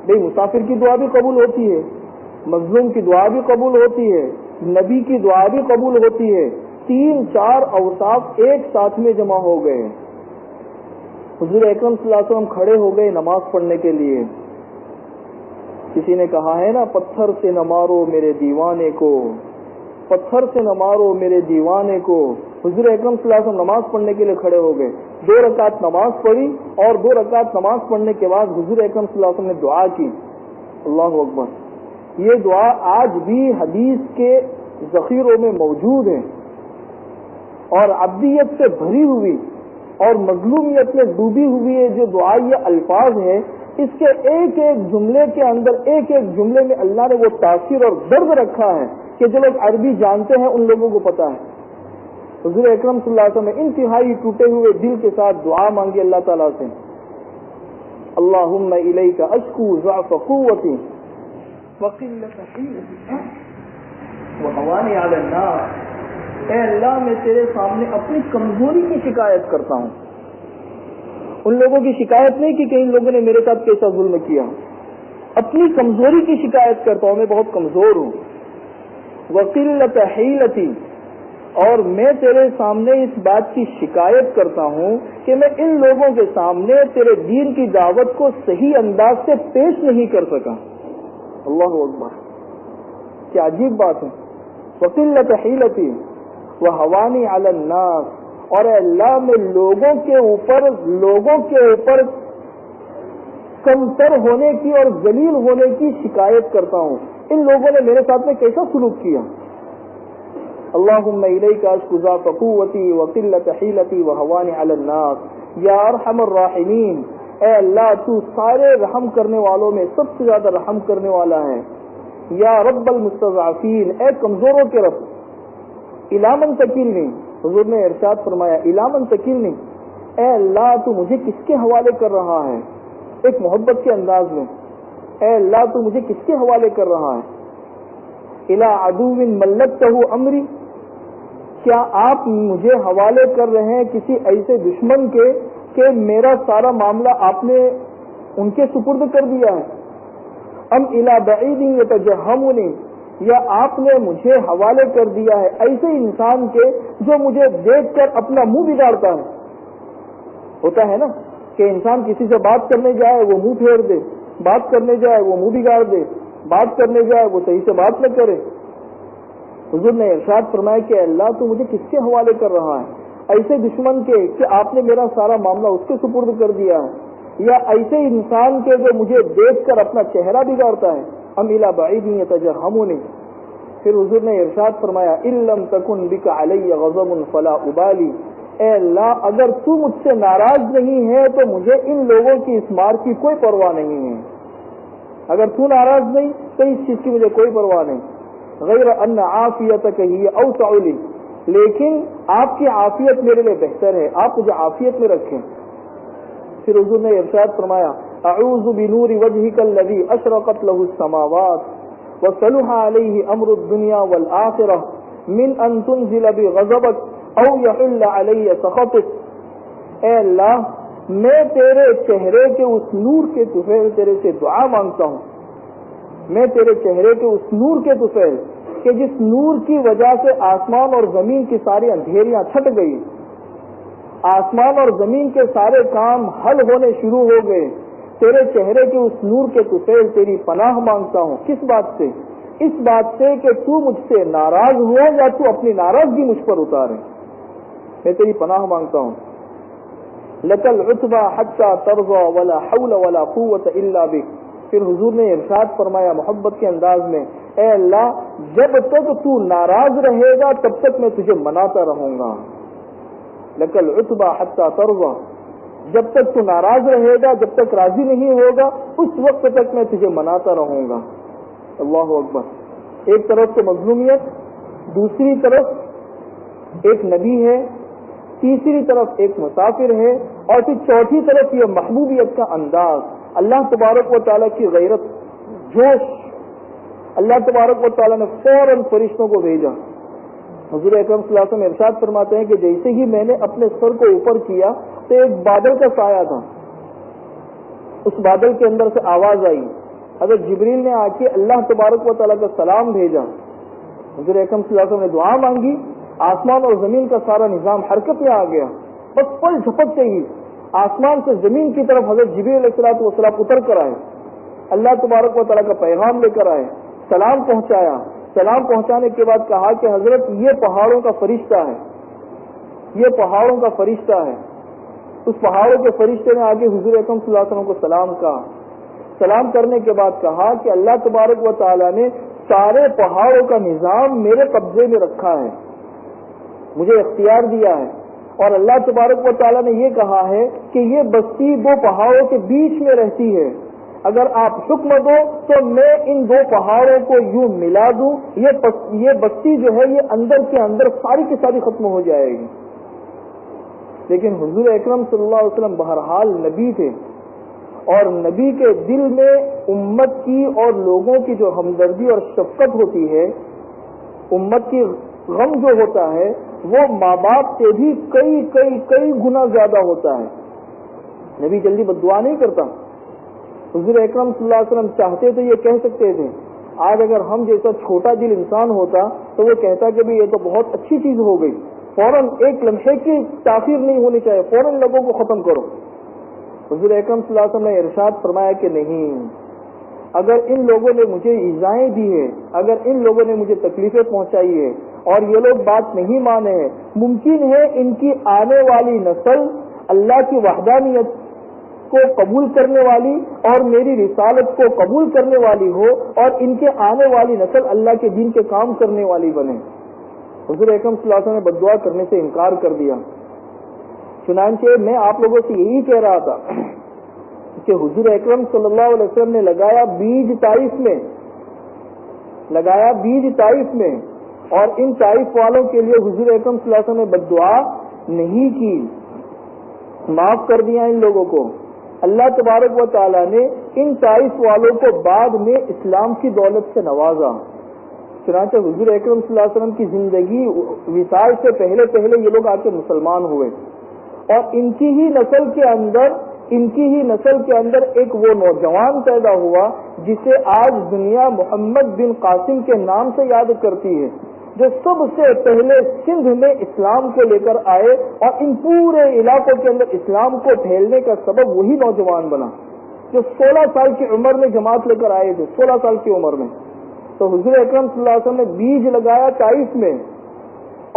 بھئی مسافر کی دعا بھی قبول ہوتی ہے، مظلوم کی دعا بھی قبول ہوتی ہے، نبی کی دعا بھی قبول ہوتی ہے، 3-4 اوصاف ایک ساتھ میں جمع ہو گئے۔ حضور اکرم صلی اللہ علیہ وسلم کھڑے ہو گئے نماز پڑھنے کے لیے۔ کسی نے کہا ہے نا، پتھر سے نہ مارو میرے دیوانے کو، پتھر سے نہ مارو میرے دیوانے کو۔ حضور اکرم صلی اللہ علیہ وسلم نماز پڑھنے کے لیے کھڑے ہو گئے، 2 رکعت نماز پڑھی، اور 2 رکعت نماز پڑھنے کے بعد حضور اکرم صلی اللہ علیہ وسلم نے دعا کی، اللہ اکبر۔ یہ دعا آج بھی حدیث کے ذخیروں میں موجود ہے، اور عبدیت سے بھری ہوئی اور مظلومیت میں ڈوبی ہوئی ہے جو دعا یہ الفاظ ہے، اس کے ایک ایک جملے کے اندر، ایک ایک جملے میں اللہ نے وہ تاثیر اور درد رکھا ہے کہ جو لوگ عربی جانتے ہیں ان لوگوں کو پتا ہے۔ حضور اکرم صلی اللہ علیہ وسلم نے انتہائی ٹوٹے ہوئے دل کے ساتھ دعا مانگی اللہ تعالیٰ سے، اللہم الیک اشکو ضعف قوتی وقلت حیلتی وہوانی علی الناس۔ اے اللہ، میں تیرے سامنے اپنی کمزوری کی شکایت کرتا ہوں، ان لوگوں کی شکایت نہیں کہ ان لوگوں نے میرے ساتھ کیسا ظلم کیا، اپنی کمزوری کی شکایت کرتا ہوں، میں بہت کمزور ہوں۔ وقلت حیلتی، اور میں تیرے سامنے اس بات کی شکایت کرتا ہوں کہ میں ان لوگوں کے سامنے تیرے دین کی دعوت کو صحیح انداز سے پیش نہیں کر سکا۔ اللہ اکبر، کیا عجیب بات ہے۔ وقلت حیلتی وہوانی علی الناس، اور اے اللہ میں لوگوں کے اوپر کمتر ہونے کی اور ذلیل ہونے کی شکایت کرتا ہوں، ان لوگوں نے میرے ساتھ میں کیسا سلوک کیا۔ اللہم الیک اشکو ضعف قوتی وقلت حیلتی وہوانی علی الناس یا ارحم الراحمین۔ اے اللہ، تو سارے رحم کرنے والوں میں سب سے زیادہ رحم کرنے والا ہے۔ یا رب المستضعفین، اے کمزوروں کے رب، الی من تکلنی، حضور نے ارشاد فرمایا الی من تکلنی، اے اللہ تو مجھے کس کے حوالے کر رہا ہے، ایک محبت کے انداز میں، اے اللہ تو مجھے کس کے حوالے کر رہا ہے۔ الی عدو ملکتہ امری، کیا آپ مجھے حوالے کر رہے ہیں کسی ایسے دشمن کے کہ میرا سارا معاملہ آپ نے ان کے سپرد کر دیا ہے۔ ام الی بعید یتجہمنی، یا آپ نے مجھے حوالے کر دیا ہے ایسے انسان کے جو مجھے دیکھ کر اپنا منہ بگاڑتا ہے۔ ہوتا ہے نا کہ انسان کسی سے بات کرنے جائے وہ منہ پھیر دے، بات کرنے جائے وہ منہ بگاڑ دے، بات کرنے جائے وہ صحیح سے بات نہ کرے۔ حضور نے ارشاد فرمایا کہ اللہ تو مجھے کس کے حوالے کر رہا ہے، ایسے دشمن کے کہ آپ نے میرا سارا معاملہ اس کے سپرد کر دیا ہے، یا ایسے انسان کے جو مجھے دیکھ کر اپنا چہرہ بگاڑتا ہے۔ ام الی بعید یتجہمنی، پھر حضور نے ارشاد فرمایا ان لم تکن بک علی غضب فلا ابالی، اے اللہ اگر تو مجھ سے ناراض نہیں ہے تو مجھے ان لوگوں کی اس مار کی کوئی پرواہ نہیں ہے، اگر تو ناراض نہیں تو اس چیز کی مجھے کوئی پرواہ نہیں۔ غیر ان عافیتک ہی اوسع لی، لیکن آپ کی عافیت میرے لیے بہتر ہے، آپ مجھے عافیت میں رکھیں۔ پھر حضور نے ارشاد فرمایا اعوذ بنور وجهک الذی اشرقت له السماوات وصلح علیہ امر الدنیا والآخرہ من ان تنزل بغضبک او یحل علی سخطک۔ اے اللہ، میں تیرے چہرے کے اس نور کے طفیل تیرے سے دعا مانگتا ہوں، میں تیرے چہرے کے اس نور کے طفیل کہ جس نور کی وجہ سے آسمان اور زمین کی ساری اندھیریاں چھٹ گئی، آسمان اور زمین کے سارے کام حل ہونے شروع ہو گئے، تیرے چہرے کے اس نور کے طفیل تیری پناہ مانگتا ہوں۔ کس بات سے؟ اس بات سے کہ تو مجھ سے ناراض ہو یا تو اپنی ناراضگی مجھ پر اتارے، میں تیری پناہ مانگتا ہوں. لکل عتبہ حتی ترضى ولا حول ولا قوت الا بک. پھر حضور نے ارشاد فرمایا محبت کے انداز میں، اے اللہ جب تک تو ناراض رہے گا تب تک میں تجھے مناتا رہوں گا. لکل عتبہ حتی ترضى، جب تک تو ناراض رہے گا، جب تک راضی نہیں ہوگا اس وقت تک میں تجھے مناتا رہوں گا. اللہ اکبر. ایک طرف تو مظلومیت، دوسری طرف ایک نبی ہے، تیسری طرف ایک مسافر ہے، اور پھر چوتھی طرف یہ محبوبیت کا انداز. اللہ تبارک و تعالیٰ کی غیرت، جوش. اللہ تبارک و تعالیٰ نے فوراً فرشتوں کو بھیجا. حضور اکرم صلی اللہ علیہ وسلم ارشاد فرماتے ہیں کہ جیسے ہی میں نے اپنے سر کو اوپر کیا تو ایک بادل کا سایہ تھا، اس بادل کے اندر سے آواز آئی. حضرت جبریل نے آ کے اللہ تبارک و تعالیٰ کا سلام بھیجا. حضور اکرم صلی اللہ علیہ وسلم نے دعا مانگی، آسمان اور زمین کا سارا نظام حرکت میں آ گیا. بس پل جھپکتے ہی آسمان سے زمین کی طرف حضرت جبریل علیہ الصلوۃ والسلام اتر کر آئے، اللہ تبارک و تعالیٰ کا پیغام لے کر آئے، سلام پہنچایا. سلام پہنچانے کے بعد کہا کہ حضرت یہ پہاڑوں کا فرشتہ ہے، یہ پہاڑوں کا فرشتہ ہے. اس پہاڑوں کے فرشتے نے آگے حضور اکرم صلی اللہ علیہ وسلم کو سلام کہا. سلام کرنے کے بعد کہا کہ اللہ تبارک و تعالیٰ نے سارے پہاڑوں کا نظام میرے قبضے میں رکھا ہے، مجھے اختیار دیا ہے. اور اللہ تبارک و تعالیٰ نے یہ کہا ہے کہ یہ بستی دو پہاڑوں کے بیچ میں رہتی ہے، اگر آپ حکم دو تو میں ان دو پہاڑوں کو یوں ملا دوں، یہ بستی جو ہے یہ اندر کے اندر ساری کی ساری ختم ہو جائے گی. لیکن حضور اکرم صلی اللہ علیہ وسلم بہرحال نبی تھے، اور نبی کے دل میں امت کی اور لوگوں کی جو ہمدردی اور شفقت ہوتی ہے، امت کی غم جو ہوتا ہے وہ ماں باپ سے بھی کئی کئی کئی گنا زیادہ ہوتا ہے. نبی جلدی بد دعا نہیں کرتا. حضور اکرم صلی اللہ علیہ وسلم چاہتے تو یہ کہہ سکتے تھے، آج اگر ہم جیسا چھوٹا دل انسان ہوتا تو وہ کہتا کہ یہ تو بہت اچھی چیز ہو گئی، فوراً ایک لمحے کی تاخیر نہیں ہونی چاہیے، فوراً لوگوں کو ختم کرو. حضور اکرم صلی اللہ علیہ وسلم نے ارشاد فرمایا کہ نہیں، اگر ان لوگوں نے مجھے ایذائیں دی ہے، اگر ان لوگوں نے مجھے تکلیفیں پہنچائی ہے اور یہ لوگ بات نہیں مانے ہیں، ممکن ہے ان کی آنے والی نسل اللہ کی وحدانیت کو قبول کرنے والی اور میری رسالت کو قبول کرنے والی ہو، اور ان کے آنے والی نسل اللہ کے دین کے کام کرنے والی بنے. حضور اکرم صلی اللہ علیہ وسلم نے بد دعا کرنے سے انکار کر دیا. چنانچہ میں آپ لوگوں سے یہی کہہ رہا تھا کہ حضور اکرم صلی اللہ علیہ وسلم نے لگایا بیج طائف میں، اور ان طائف والوں کے لیے حضور اکرم صلی اللہ علیہ وسلم نے بد دعا نہیں کی، معاف کر دیا ان لوگوں کو. اللہ تبارک و تعالیٰ نے ان طائف والوں کو بعد میں اسلام کی دولت سے نوازا. چنانچہ حضور اکرم صلی اللہ علیہ وسلم کی زندگی وصال سے پہلے یہ لوگ آ کے مسلمان ہوئے، اور ان کی ہی نسل کے اندر ایک وہ نوجوان پیدا ہوا جسے آج دنیا محمد بن قاسم کے نام سے یاد کرتی ہے، جو سب سے پہلے سندھ میں اسلام کو لے کر آئے، اور ان پورے علاقوں کے اندر اسلام کو پھیلنے کا سبب وہی نوجوان بنا جو 16 سال کی عمر میں جماعت لے کر آئے تھے. 16 سال کی عمر میں تو حضور اکرم صلی اللہ علیہ وسلم نے بیج لگایا طائف میں،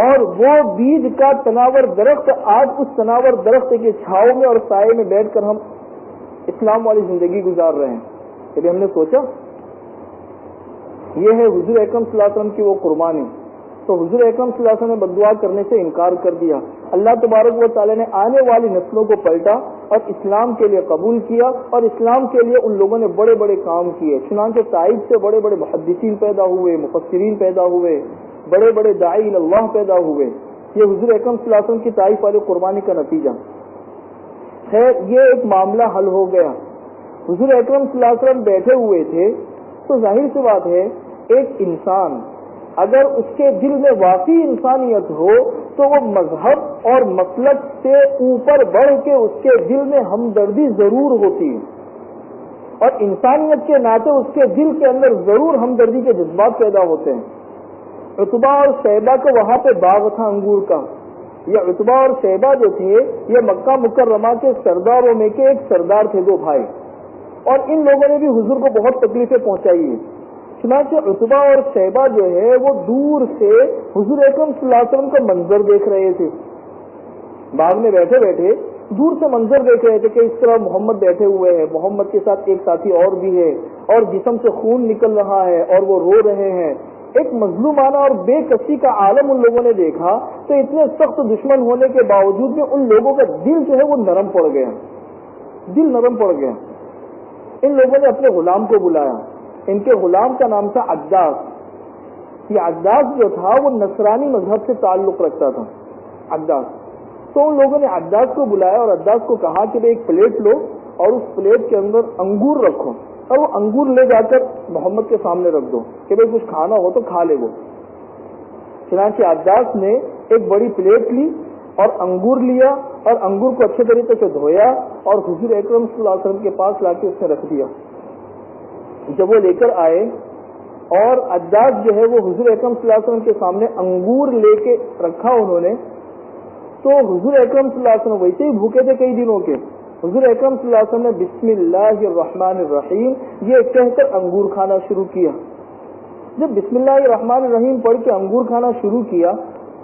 اور وہ بیج کا تناور درخت آج اس تناور درخت کی چھاؤں میں اور سائے میں بیٹھ کر ہم اسلام والی زندگی گزار رہے ہیں. کبھی ہم نے سوچا؟ یہ ہے حضور اکرم صلی اللہ علیہ وسلم کی وہ قربانی. تو حضور اکرم صلی اللہ علیہ وسلم نے بد دعا کرنے سے انکار کر دیا. اللہ تبارک و تعالیٰ نے آنے والی نسلوں کو پلٹا اور اسلام کے لیے قبول کیا، اور اسلام کے لیے ان لوگوں نے بڑے بڑے کام کیے. چنانچہ طائف سے بڑے بڑے محدثین پیدا ہوئے، مفسرین پیدا ہوئے، بڑے بڑے داعی اللہ پیدا ہوئے. یہ حضور اکرم صلی اللہ علیہ وسلم کی طائف والی قربانی کا نتیجہ ہے. یہ ایک معاملہ حل ہو گیا. حضور اکرم صلی اللہ علیہ وسلم بیٹھے ہوئے تھے، تو ظاہر سی بات ہے ایک انسان اگر اس کے دل میں واقعی انسانیت ہو تو وہ مذہب اور مسلک سے اوپر بڑھ کے اس کے دل میں ہمدردی ضرور ہوتی ہے، اور انسانیت کے ناطے اس کے دل کے اندر ضرور ہمدردی کے جذبات پیدا ہوتے ہیں. عتبہ اور شیبہ کا وہاں پہ باغ تھا انگور کا. یہ عتبہ اور شیبہ جو تھے یہ مکہ مکرمہ کے سرداروں میں کے ایک سردار تھے، 2 بھائی، اور ان لوگوں نے بھی حضور کو بہت تکلیفیں پہنچائی ہیں. چنانچہ عتبہ اور شیبہ جو ہے وہ دور سے حضور اکرم صلی اللہ علیہ وسلم کا منظر دیکھ رہے تھے. باغ میں بیٹھے بیٹھے دور سے منظر دیکھ رہے تھے کہ اس طرح محمد بیٹھے ہوئے ہیں، محمد کے ساتھ ایک ساتھی اور بھی ہے، اور جسم سے خون نکل رہا ہے اور وہ رو رہے ہیں۔ ایک مظلومانہ اور بے کسی کا عالم ان لوگوں نے دیکھا تو اتنے سخت دشمن ہونے کے باوجود بھی ان لوگوں کا دل جو ہے وہ نرم پڑ گیا، دل نرم پڑ گیا۔ ان لوگوں نے اپنے غلام کو بلایا، ان کے غلام کا نام تھا عداس۔ یہ عداس جو تھا وہ نصرانی مذہب سے تعلق رکھتا تھا، عداس۔ تو ان لوگوں نے عداس کو بلایا اور عداس کو کہا کہ ایک پلیٹ لو اور اس پلیٹ کے اندر انگور رکھو، اور وہ انگور لے جا کر محمد کے سامنے رکھ دو کہ بھائی کچھ کھانا ہو تو کھا لے وہ۔ چنانچہ عداس نے ایک بڑی پلیٹ لی اور انگور لیا اور انگور کو اچھے طریقے سے دھویا اور حضور اکرم صلی اللہ علیہ وسلم کے پاس لا کے اس نے رکھ دیا۔ جب وہ لے کر آئے اور عداس جو ہے وہ حضور اکرم صلی اللہ علیہ وسلم کے سامنے انگور لے کے رکھا انہوں نے، تو حضور اکرم صلی اللہ علیہ وسلم ویسے ہی بھوکے تھے کئی دنوں کے، حضور اکرم صلی اللہ علیہ وسلم نے بسم اللہ الرحمن الرحیم یہ کہہ کر انگور کھانا شروع کیا۔ جب بسم اللہ الرحمن الرحیم پڑھ کے انگور کھانا شروع کیا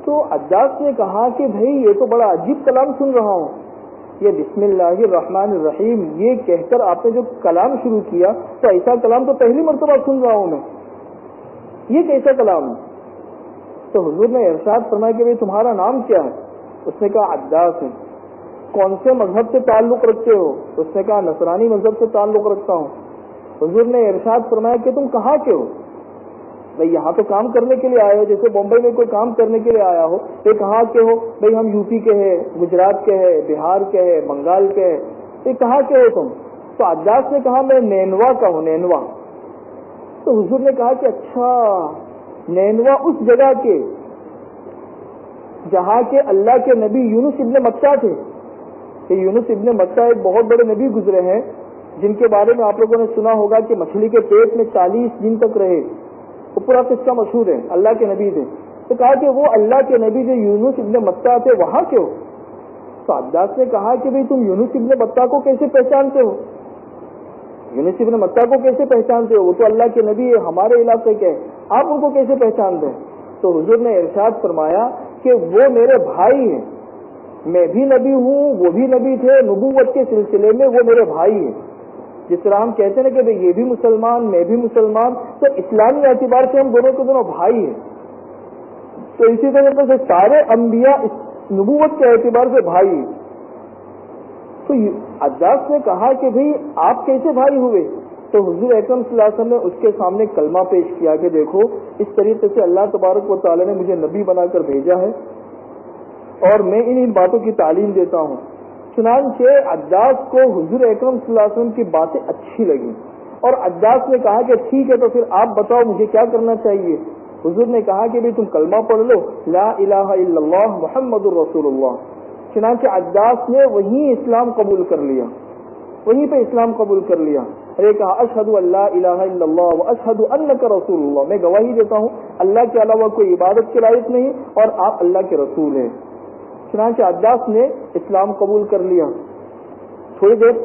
تو عداس نے کہا کہ بھائی یہ تو بڑا عجیب کلام سن رہا ہوں، یہ بسم اللہ الرحمن الرحیم یہ کہہ کر آپ نے جو کلام شروع کیا تو ایسا کلام تو پہلی مرتبہ سن رہا ہوں میں، یہ کیسا کلام ہے؟ تو حضور نے ارشاد فرمایا کہ بھائی تمہارا نام کیا ہے؟ اس نے کہا عداس ہے۔ کون سے مذہب سے تعلق رکھتے ہو؟ اس نے کہا نصرانی مذہب سے تعلق رکھتا ہوں۔ حضور نے ارشاد فرمایا کہ تم کہاں کے ہو؟ بھائی یہاں تو کام کرنے کے لیے آئے ہو، جیسے بمبئی میں کوئی کام کرنے کے لیے آیا ہو، یہ کہاں کے ہو؟ بھائی ہم یو پی کے ہیں، گجرات کے ہیں، بہار کے ہیں، بنگال کے ہیں، یہ کہاں کے ہو تم؟ تو عداس نے کہا میں نینوا کا ہوں، نینوا۔ تو حضور نے کہا کہ اچھا نینوا اس جگہ کے جہاں کے اللہ کے نبی یونس ابن متیٰ تھے، کہ یونس ابن متیٰ ایک بہت بڑے نبی گزرے ہیں جن کے بارے میں آپ لوگوں نے سنا ہوگا کہ مچھلی کے پیٹ میں 40 دن تک رہے، وہ پورا قصہ مشہور ہے، اللہ کے نبی تھے۔ تو کہا کہ وہ اللہ کے نبی جو یونس ابن متیٰ تھے وہاں کے ہو؟ تو عداس نے کہا کہ بھئی تم یونس ابن متیٰ کو کیسے پہچانتے ہو؟ یونس ابن متیٰ کو کیسے پہچانتے ہو؟ وہ تو اللہ کے نبی ہے، ہمارے علاقے کے، آپ ان کو کیسے پہچانتے ہیں؟ تو حضور نے ارشاد فرمایا کہ وہ میرے بھائی ہیں، میں بھی نبی ہوں، وہ بھی نبی تھے، نبوت کے سلسلے میں وہ میرے بھائی ہیں۔ جس طرح ہم کہتے ہیں کہ بھئی یہ بھی مسلمان میں بھی مسلمان، تو اسلامی اعتبار سے ہم دونوں کے دونوں بھائی ہیں، تو اسی طریقے سے سارے انبیاء نبوت کے اعتبار سے بھائی ہیں۔ تو عداس نے کہا کہ بھئی آپ کیسے بھائی ہوئے؟ تو حضور اکرم صلی اللہ علیہ وسلم نے اس کے سامنے کلمہ پیش کیا کہ دیکھو اس طریقے سے اللہ تبارک و تعالی نے مجھے نبی بنا کر بھیجا ہے اور میں ان باتوں کی تعلیم دیتا ہوں۔ چنانچہ عداس کو حضور اکرم صلی اللہ علیہ وسلم کی باتیں اچھی لگی اور عداس نے کہا کہ ٹھیک ہے تو پھر آپ بتاؤ مجھے کیا کرنا چاہیے؟ حضور نے کہا کہ تم کلمہ پڑھ لو، لا الہ الا اللہ محمد الرسول اللہ۔ چنانچہ عداس نے وہیں اسلام قبول کر لیا، وہیں پہ اسلام قبول کر لیا، اور یہ کہا اشہد ان لا الہ الا اللہ واشہد انک رسول اللہ، میں گواہی دیتا ہوں اللہ کے علاوہ کوئی عبادت کے لائق نہیں اور آپ اللہ کے رسول ہیں۔ چنانچہ عداس نے اسلام قبول کر لیا۔ تھوڑی دیر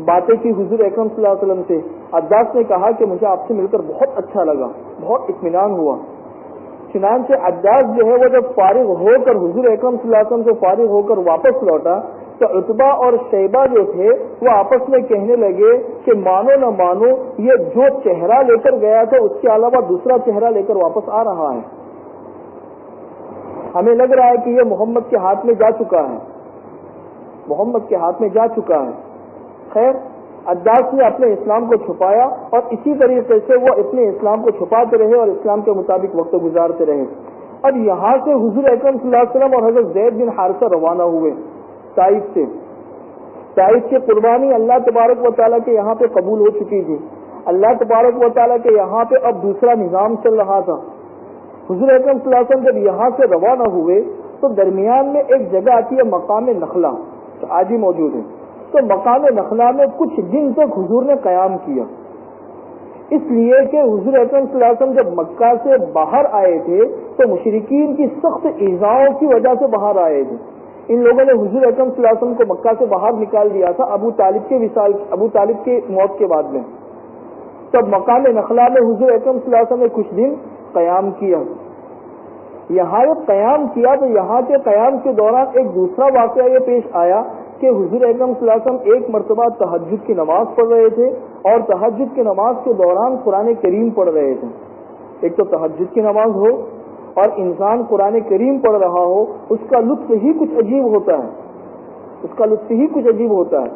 باتیں کی حضور اکرم صلی اللہ علیہ وسلم سے، عداس نے کہا کہ مجھے آپ سے مل کر بہت اچھا لگا، بہت اطمینان ہوا۔ چنانچہ عداس جو ہے وہ جب فارغ ہو کر حضور اکرم صلی اللہ علیہ وسلم سے فارغ ہو کر واپس لوٹا تو عتبہ اور شیبہ جو تھے وہ آپس میں کہنے لگے کہ مانو نہ مانو یہ جو چہرہ لے کر گیا تھا اس کے علاوہ دوسرا چہرہ لے کر واپس آ رہا ہے، ہمیں لگ رہا ہے کہ یہ محمد کے ہاتھ میں جا چکا ہے، محمد کے ہاتھ میں جا چکا ہے۔ خیر عداس نے اپنے اسلام کو چھپایا اور اسی طریقے سے وہ اپنے اسلام کو چھپاتے رہے اور اسلام کے مطابق وقت گزارتے رہے۔ اب یہاں سے حضور اکرم صلی اللہ علیہ وسلم اور حضرت زید بن حارثہ روانہ ہوئے طائف سے۔ طائف کی قربانی اللہ تبارک و تعالیٰ کے یہاں پہ قبول ہو چکی تھی، اللہ تبارک و تعالیٰ کے یہاں پہ اب دوسرا نظام چل رہا تھا۔ حضور اکرم صلی اللہ علیہ وسلم جب یہاں سے روانہ ہوئے تو درمیان میں ایک جگہ آتی ہے مقام نخلا، جو آج ہی موجود ہے، تو مقام نخلا میں کچھ دن تک حضور نے قیام کیا، اس لیے کہ حضور اکرم صلی اللہ علیہ وسلم جب مکہ سے باہر آئے تھے تو مشرکین کی سخت ایذاؤں کی وجہ سے باہر آئے تھے۔ ان لوگوں نے حضور اکرم صلی اللہ علیہ وسلم کو مکہ سے باہر نکال دیا تھا ابو طالب کے موت کے بعد میں۔ تب مقام نخلا میں حضور اکرم صلی اللہ علیہ وسلم نے کچھ دن قیام کیا، یہاں جب قیام کیا تو یہاں کے قیام کے دوران ایک دوسرا واقعہ یہ پیش آیا کہ حضور اکرم صلی اللہ علیہ وسلم ایک مرتبہ تہجد کی نماز پڑھ رہے تھے اور تہجد کی نماز کے دوران قرآن کریم پڑھ رہے تھے. ایک تو تہجد کی نماز ہو اور انسان قرآن کریم پڑھ رہا ہو، اس کا لطف ہی کچھ عجیب ہوتا ہے، اس کا لطف ہی کچھ عجیب ہوتا ہے.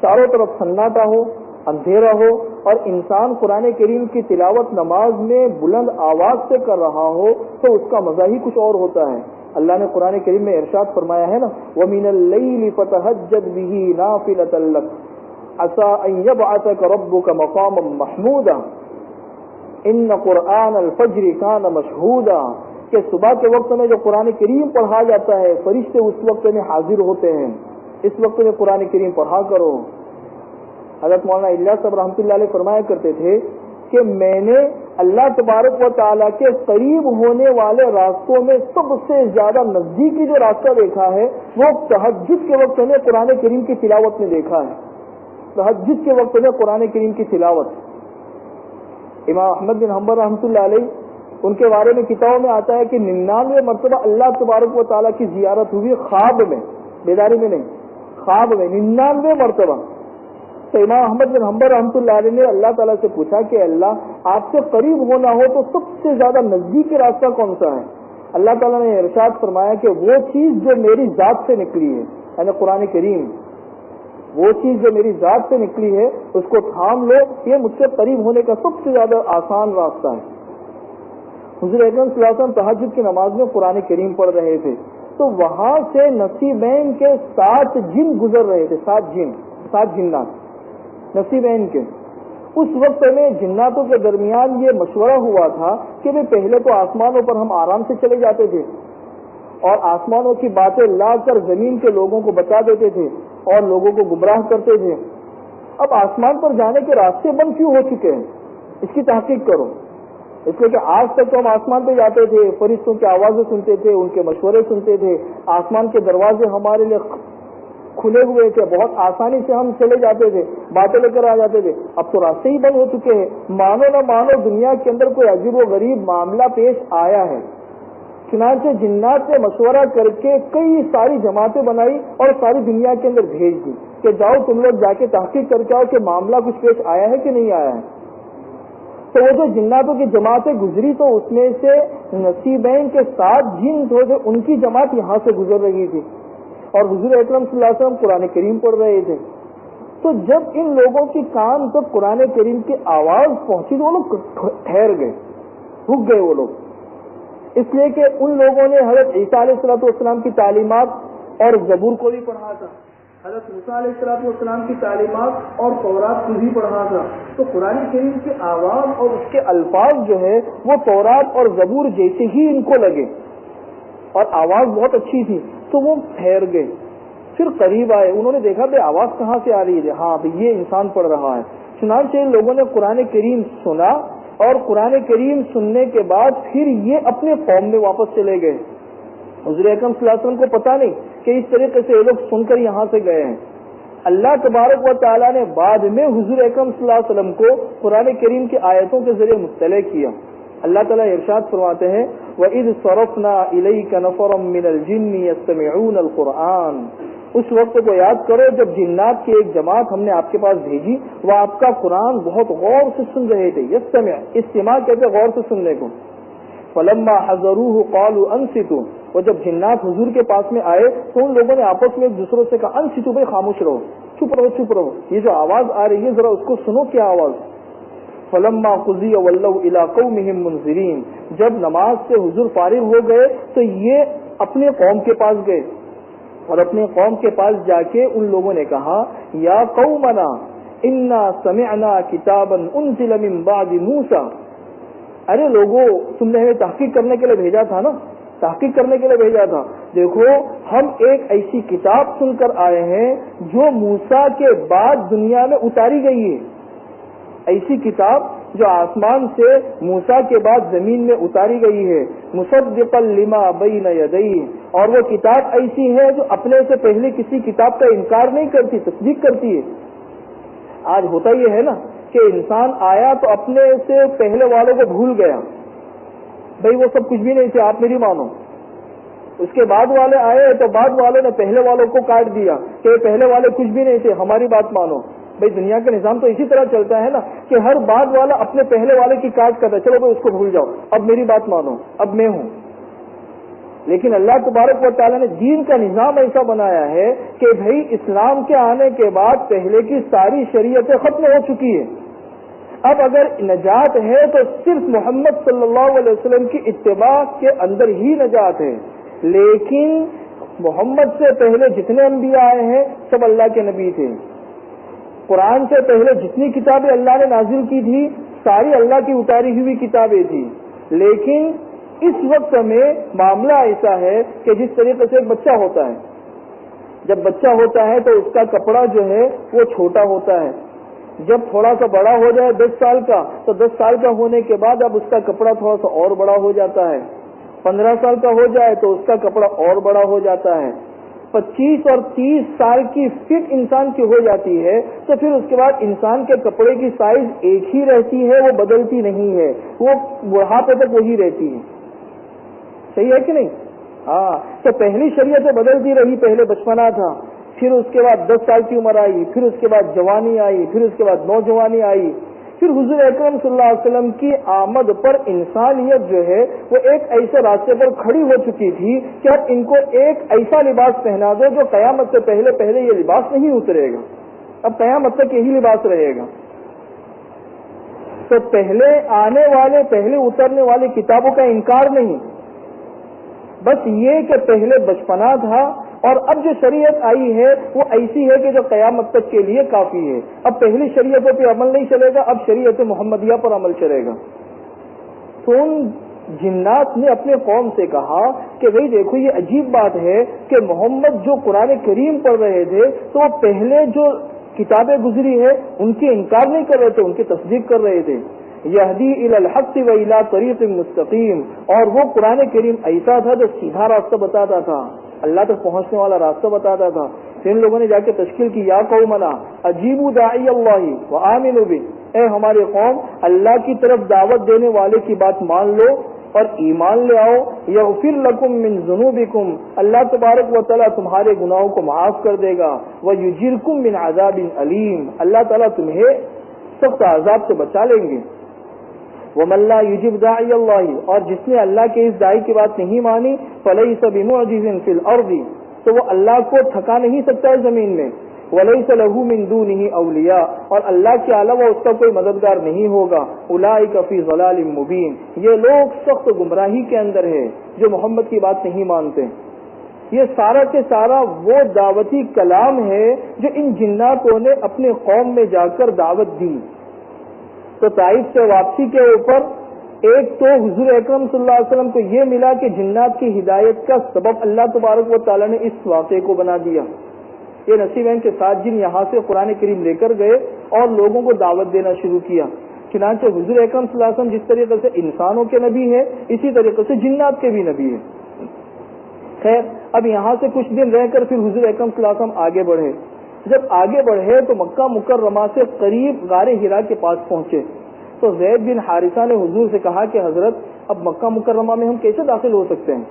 چاروں طرف سناٹا ہو، اندھیرا ہو اور انسان قرآن کریم کی تلاوت نماز میں بلند آواز سے کر رہا ہو تو اس کا مزہ ہی کچھ اور ہوتا ہے. اللہ نے قرآن کریم میں ارشاد فرمایا ہے نا، وَمِنَ اللَّيْلِ فَتَهَجَّدْ بِهِ نَافِلَةً لَكَ عَسَىٰ أَن يَبْعَثَكَ رَبُّكَ مَقَامًا مَحْمُودًا إِنَّ قُرْآنَ الْفَجْرِ كَانَ مَشْهُودًا. کہ صبح کے وقت میں جو قرآن کریم پڑھا جاتا ہے فرشتے اس وقت میں حاضر ہوتے ہیں، اس وقت میں قرآن کریم پڑھا کرو. حضرت مولانا الیاس صاحب رحمۃ اللہ علیہ فرمایا کرتے تھے کہ میں نے اللہ تبارک و تعالیٰ کے قریب ہونے والے راستوں میں سب سے زیادہ نزدیکی جو راستہ دیکھا ہے وہ تہجد کے وقت میں قرآن کریم کی تلاوت میں دیکھا ہے. تہجد کے وقت میں قرآن کریم کی تلاوت. امام احمد بن حنبل رحمۃ اللہ علیہ ان کے بارے میں کتابوں میں آتا ہے کہ 99 مرتبہ اللہ تبارک و تعالیٰ کی زیارت ہوئی، خواب میں، بیداری میں نہیں، خواب میں 99 مرتبہ. تو امام احمد بن حنبل رحمۃ اللہ علیہ نے اللہ تعالیٰ سے پوچھا کہ اللہ آپ سے قریب ہونا ہو تو سب سے زیادہ نزدیکی راستہ کون سا ہے؟ اللہ تعالیٰ نے ارشاد فرمایا کہ وہ چیز جو میری ذات سے نکلی ہے، یعنی قرآن کریم، وہ چیز جو میری ذات سے نکلی ہے اس کو تھام لو، یہ مجھ سے قریب ہونے کا سب سے زیادہ آسان راستہ ہے. حضور اکرم صلی اللہ علیہ وسلم تہجد کی نماز میں قرآن کریم پڑھ رہے تھے تو وہاں سے نصیبین کے 7 جن گزر رہے تھے، 7 جنات نصیبین کے. اس وقت میں جناتوں کے درمیان یہ مشورہ ہوا تھا کہ پہلے تو آسمانوں پر ہم آرام سے چلے جاتے تھے اور آسمانوں کی باتیں لا کر زمین کے لوگوں کو بتا دیتے تھے اور لوگوں کو گمراہ کرتے تھے. اب آسمان پر جانے کے راستے بند کیوں ہو چکے ہیں، اس کی تحقیق کرو. اس لیے کہ آج تک تو ہم آسمان پہ جاتے تھے، فرشتوں کی آوازیں سنتے تھے، ان کے مشورے سنتے تھے، آسمان کے دروازے ہمارے لیے کھلے ہوئے تھے، بہت آسانی سے ہم چلے جاتے تھے، باتیں لے کر آ جاتے تھے. اب تو راستے ہی بند ہو چکے ہیں. مانو نہ مانو دنیا کے اندر کوئی عجیب و غریب معاملہ پیش آیا ہے. چنانچہ جنات نے مشورہ کر کے کئی ساری جماعتیں بنائی اور ساری دنیا کے اندر بھیج دی کہ جاؤ تم لوگ جا کے تحقیق کر کے آؤ کہ معاملہ کچھ پیش آیا ہے کہ نہیں آیا ہے. تو وہ جو جناتوں کی جماعتیں گزری تو اس میں سے نصیبین کے 7 جن تھے، ان کی جماعت یہاں سے گزر رہی تھی اور حضور اکرم صلی اللہ علیہ وسلم قرآن کریم پڑھ رہے تھے. تو جب ان لوگوں کی کان تک قرآن کریم کی آواز پہنچی تو وہ لوگ ٹھہر گئے، رک گئے وہ لوگ، اس لیے کہ ان لوگوں نے حضرت عیسیٰ علیہ السلام کی تعلیمات اور زبور کو بھی پڑھا تھا، حضرت موسیٰ علیہ السلام کی تعلیمات اور تورات کو بھی پڑھا تھا. تو قرآن کریم کی آواز اور اس کے الفاظ جو ہے وہ تورات اور زبور جیسے ہی ان کو لگے اور آواز بہت اچھی تھی. تو وہ ٹھہر گئے، پھر قریب آئے، انہوں نے دیکھا کہ آواز کہاں سے آ رہی ہے، ہاں یہ انسان پڑھ رہا ہے. چنانچہ ان لوگوں نے قرآن کریم سنا اور قرآن کریم سننے کے بعد پھر یہ اپنے قوم میں واپس چلے گئے. حضور اکرم صلی اللہ علیہ وسلم کو پتا نہیں کہ اس طریقے سے یہ لوگ سن کر یہاں سے گئے ہیں. اللہ تبارک و تعالیٰ نے بعد میں حضور اکرم صلی اللہ علیہ وسلم کو قرآن کریم کی آیتوں کے ذریعے مطلع کیا. اللہ تعالیٰ ارشاد فرماتے ہیں وَإِذْ صَرَفْنَا إِلَيْكَ نَفَرًا مِّنَ الْجِنِّ يَسْتَمِعُونَ الْقُرْآنَ. اس وقت کو یاد کرو جب جنات کی ایک جماعت ہم نے آپ کے پاس بھیجی، وہ آپ کا قرآن بہت غور سے سن رہے تھے. یستمع، استماع کہتے غور سے سننے کو. فَلَمَّا حَضَرُوهُ قَالُوا أَنصِتُوا. وہ جب جنات حضور کے پاس میں آئے تو ان لوگوں نے آپس میں ایک دوسرے سے کہا انصتوا، بھائی خاموش رہو، چپ رہو چپ رہو، یہ جو آواز آ رہی ہے ذرا اس کو سنو، کیا آواز. فلما قضی ولوا الی قومہم منذرین. جب نماز سے حضور فارغ ہو گئے تو یہ اپنے قوم کے پاس گئے اور اپنے قوم کے پاس جا کے ان لوگوں نے کہا یا قومنا انا سمعنا کتابا انزل من بعد موسیٰ. ارے لوگوں، تم نے ہمیں تحقیق کرنے کے لیے بھیجا تھا نا، تحقیق کرنے کے لیے بھیجا تھا. دیکھو ہم ایک ایسی کتاب سن کر آئے ہیں جو موسیٰ کے بعد دنیا میں اتاری گئی ہے. ایسی کتاب جو آسمان سے موسیٰ کے بعد زمین میں اتاری گئی ہے. مصدقا لما بین یدیہ. اور وہ کتاب ایسی ہے جو اپنے سے پہلے کسی کتاب کا انکار نہیں کرتی، تصدیق کرتی ہے. آج ہوتا یہ ہے نا کہ انسان آیا تو اپنے سے پہلے والوں کو بھول گیا، بھئی وہ سب کچھ بھی نہیں تھے، آپ میری مانو. اس کے بعد والے آئے تو بعد والوں نے پہلے والوں کو کاٹ دیا کہ پہلے والے کچھ بھی نہیں تھے، ہماری بات مانو. بھئی دنیا کا نظام تو اسی طرح چلتا ہے نا کہ ہر بعد والا اپنے پہلے والے کی کاٹ کرتا ہے، چلو بھائی اس کو بھول جاؤ، اب میری بات مانو، اب میں ہوں. لیکن اللہ تبارک و تعالیٰ نے دین کا نظام ایسا بنایا ہے کہ بھئی اسلام کے آنے کے بعد پہلے کی ساری شریعتیں ختم ہو چکی ہیں. اب اگر نجات ہے تو صرف محمد صلی اللہ علیہ وسلم کی اتباع کے اندر ہی نجات ہے. لیکن محمد سے پہلے جتنے انبیاء آئے ہیں سب اللہ کے نبی تھے. قرآن سے پہلے جتنی کتابیں اللہ نے نازل کی تھی ساری اللہ کی اتاری ہوئی کتابیں تھی. لیکن اس وقت میں معاملہ ایسا ہے کہ جس طریقے سے ایک بچہ ہوتا ہے، جب بچہ ہوتا ہے تو اس کا کپڑا جو ہے وہ چھوٹا ہوتا ہے. جب تھوڑا سا بڑا ہو جائے 10 سال کا تو 10 سال کا ہونے کے بعد اب اس کا کپڑا تھوڑا سا اور بڑا ہو جاتا ہے. 15 سال کا ہو جائے تو اس کا کپڑا اور بڑا ہو جاتا ہے. 25 اور 30 سال کی فٹ انسان کی ہو جاتی ہے تو پھر اس کے بعد انسان کے کپڑے کی سائز ایک ہی رہتی ہے، وہ بدلتی نہیں ہے، وہ بڑھاپے تک وہی رہتی ہے. صحیح ہے کہ نہیں؟ ہاں. تو پہلی شریعتیں بدلتی رہی، پہلے بچپنا تھا، پھر اس کے بعد 10 سال کی عمر آئی، پھر اس کے بعد جوانی آئی، پھر اس کے بعد نوجوانی آئی. پھر حضور اکرم صلی اللہ علیہ وسلم کی آمد پر انسانیت جو ہے وہ ایک ایسے راستے پر کھڑی ہو چکی تھی کہ اب ان کو ایک ایسا لباس پہنا دو جو قیامت سے پہلے یہ لباس نہیں اترے گا، اب قیامت تک یہی لباس رہے گا. تو پہلے آنے والے، پہلے اترنے والی کتابوں کا انکار نہیں، بس یہ کہ پہلے بچپنا تھا اور اب جو شریعت آئی ہے وہ ایسی ہے کہ جو قیامت تک کے لیے کافی ہے. اب پہلی شریعتوں پہ عمل نہیں چلے گا، اب شریعت محمدیہ پر عمل چلے گا. تو ان جنات نے اپنے قوم سے کہا کہ بھئی دیکھو یہ عجیب بات ہے کہ محمد جو قرآن کریم پڑھ رہے تھے تو وہ پہلے جو کتابیں گزری ہے ان کی انکار نہیں کر رہے تھے، ان کی تصدیق کر رہے تھے. یہدی الی الحق و الی طریق مستقیم، اور وہ قرآن کریم ایسا تھا جو سیدھا راستہ بتاتا تھا، اللہ تک پہنچنے والا راستہ بتاتا تھا. پھر ان لوگوں نے جا کے تشکیل کی، یا قومنا اجیبوا داعی اللہ وآمنوا بہ، اے ہماری قوم اللہ کی طرف دعوت دینے والے کی بات مان لو اور ایمان لے آؤ. یغفر لکم من ذنوبکم، اللہ تبارک و تعالیٰ تمہارے گناہوں کو معاف کر دے گا. ویجرکم من عذاب علیم، اللہ تعالیٰ تمہیں سخت عذاب سے بچا لیں گے. ومن لا یجب داعی اللہ، اور جس نے اللہ کے اس داعی کی بات نہیں مانی، فلیس بمعجز فی الارض، تو وہ اللہ کو تھکا نہیں سکتا ہے زمین میں. ولیس لہ من دونہ اولیاء، اور اللہ کے علاوہ اس کا کوئی مددگار نہیں ہوگا. اولئک فی ضلال مبین، یہ لوگ سخت گمراہی کے اندر ہے جو محمد کی بات نہیں مانتے. یہ سارا کے سارا وہ دعوتی کلام ہے جو ان جناتوں نے اپنے قوم میں جا کر دعوت دی. تو طائف سے واپسی کے اوپر ایک تو حضور اکرم صلی اللہ علیہ وسلم کو یہ ملا کہ جنات کی ہدایت کا سبب اللہ تبارک و تعالیٰ نے اس واقعے کو بنا دیا. یہ نصیبین کے ساتھ جن یہاں سے قرآن کریم لے کر گئے اور لوگوں کو دعوت دینا شروع کیا. چنانچہ حضور اکرم صلی اللہ علیہ وسلم جس طریقے سے انسانوں کے نبی ہے اسی طریقے سے جنات کے بھی نبی ہے. خیر، اب یہاں سے کچھ دن رہ کر پھر حضور اکرم صلی اللہ علیہ وسلم آگے بڑھے. جب آگے بڑھے تو مکہ مکرمہ سے قریب غار حرا کے پاس پہنچے تو زید بن حارثہ نے حضور سے کہا کہ حضرت اب مکہ مکرمہ میں ہم کیسے داخل ہو سکتے ہیں،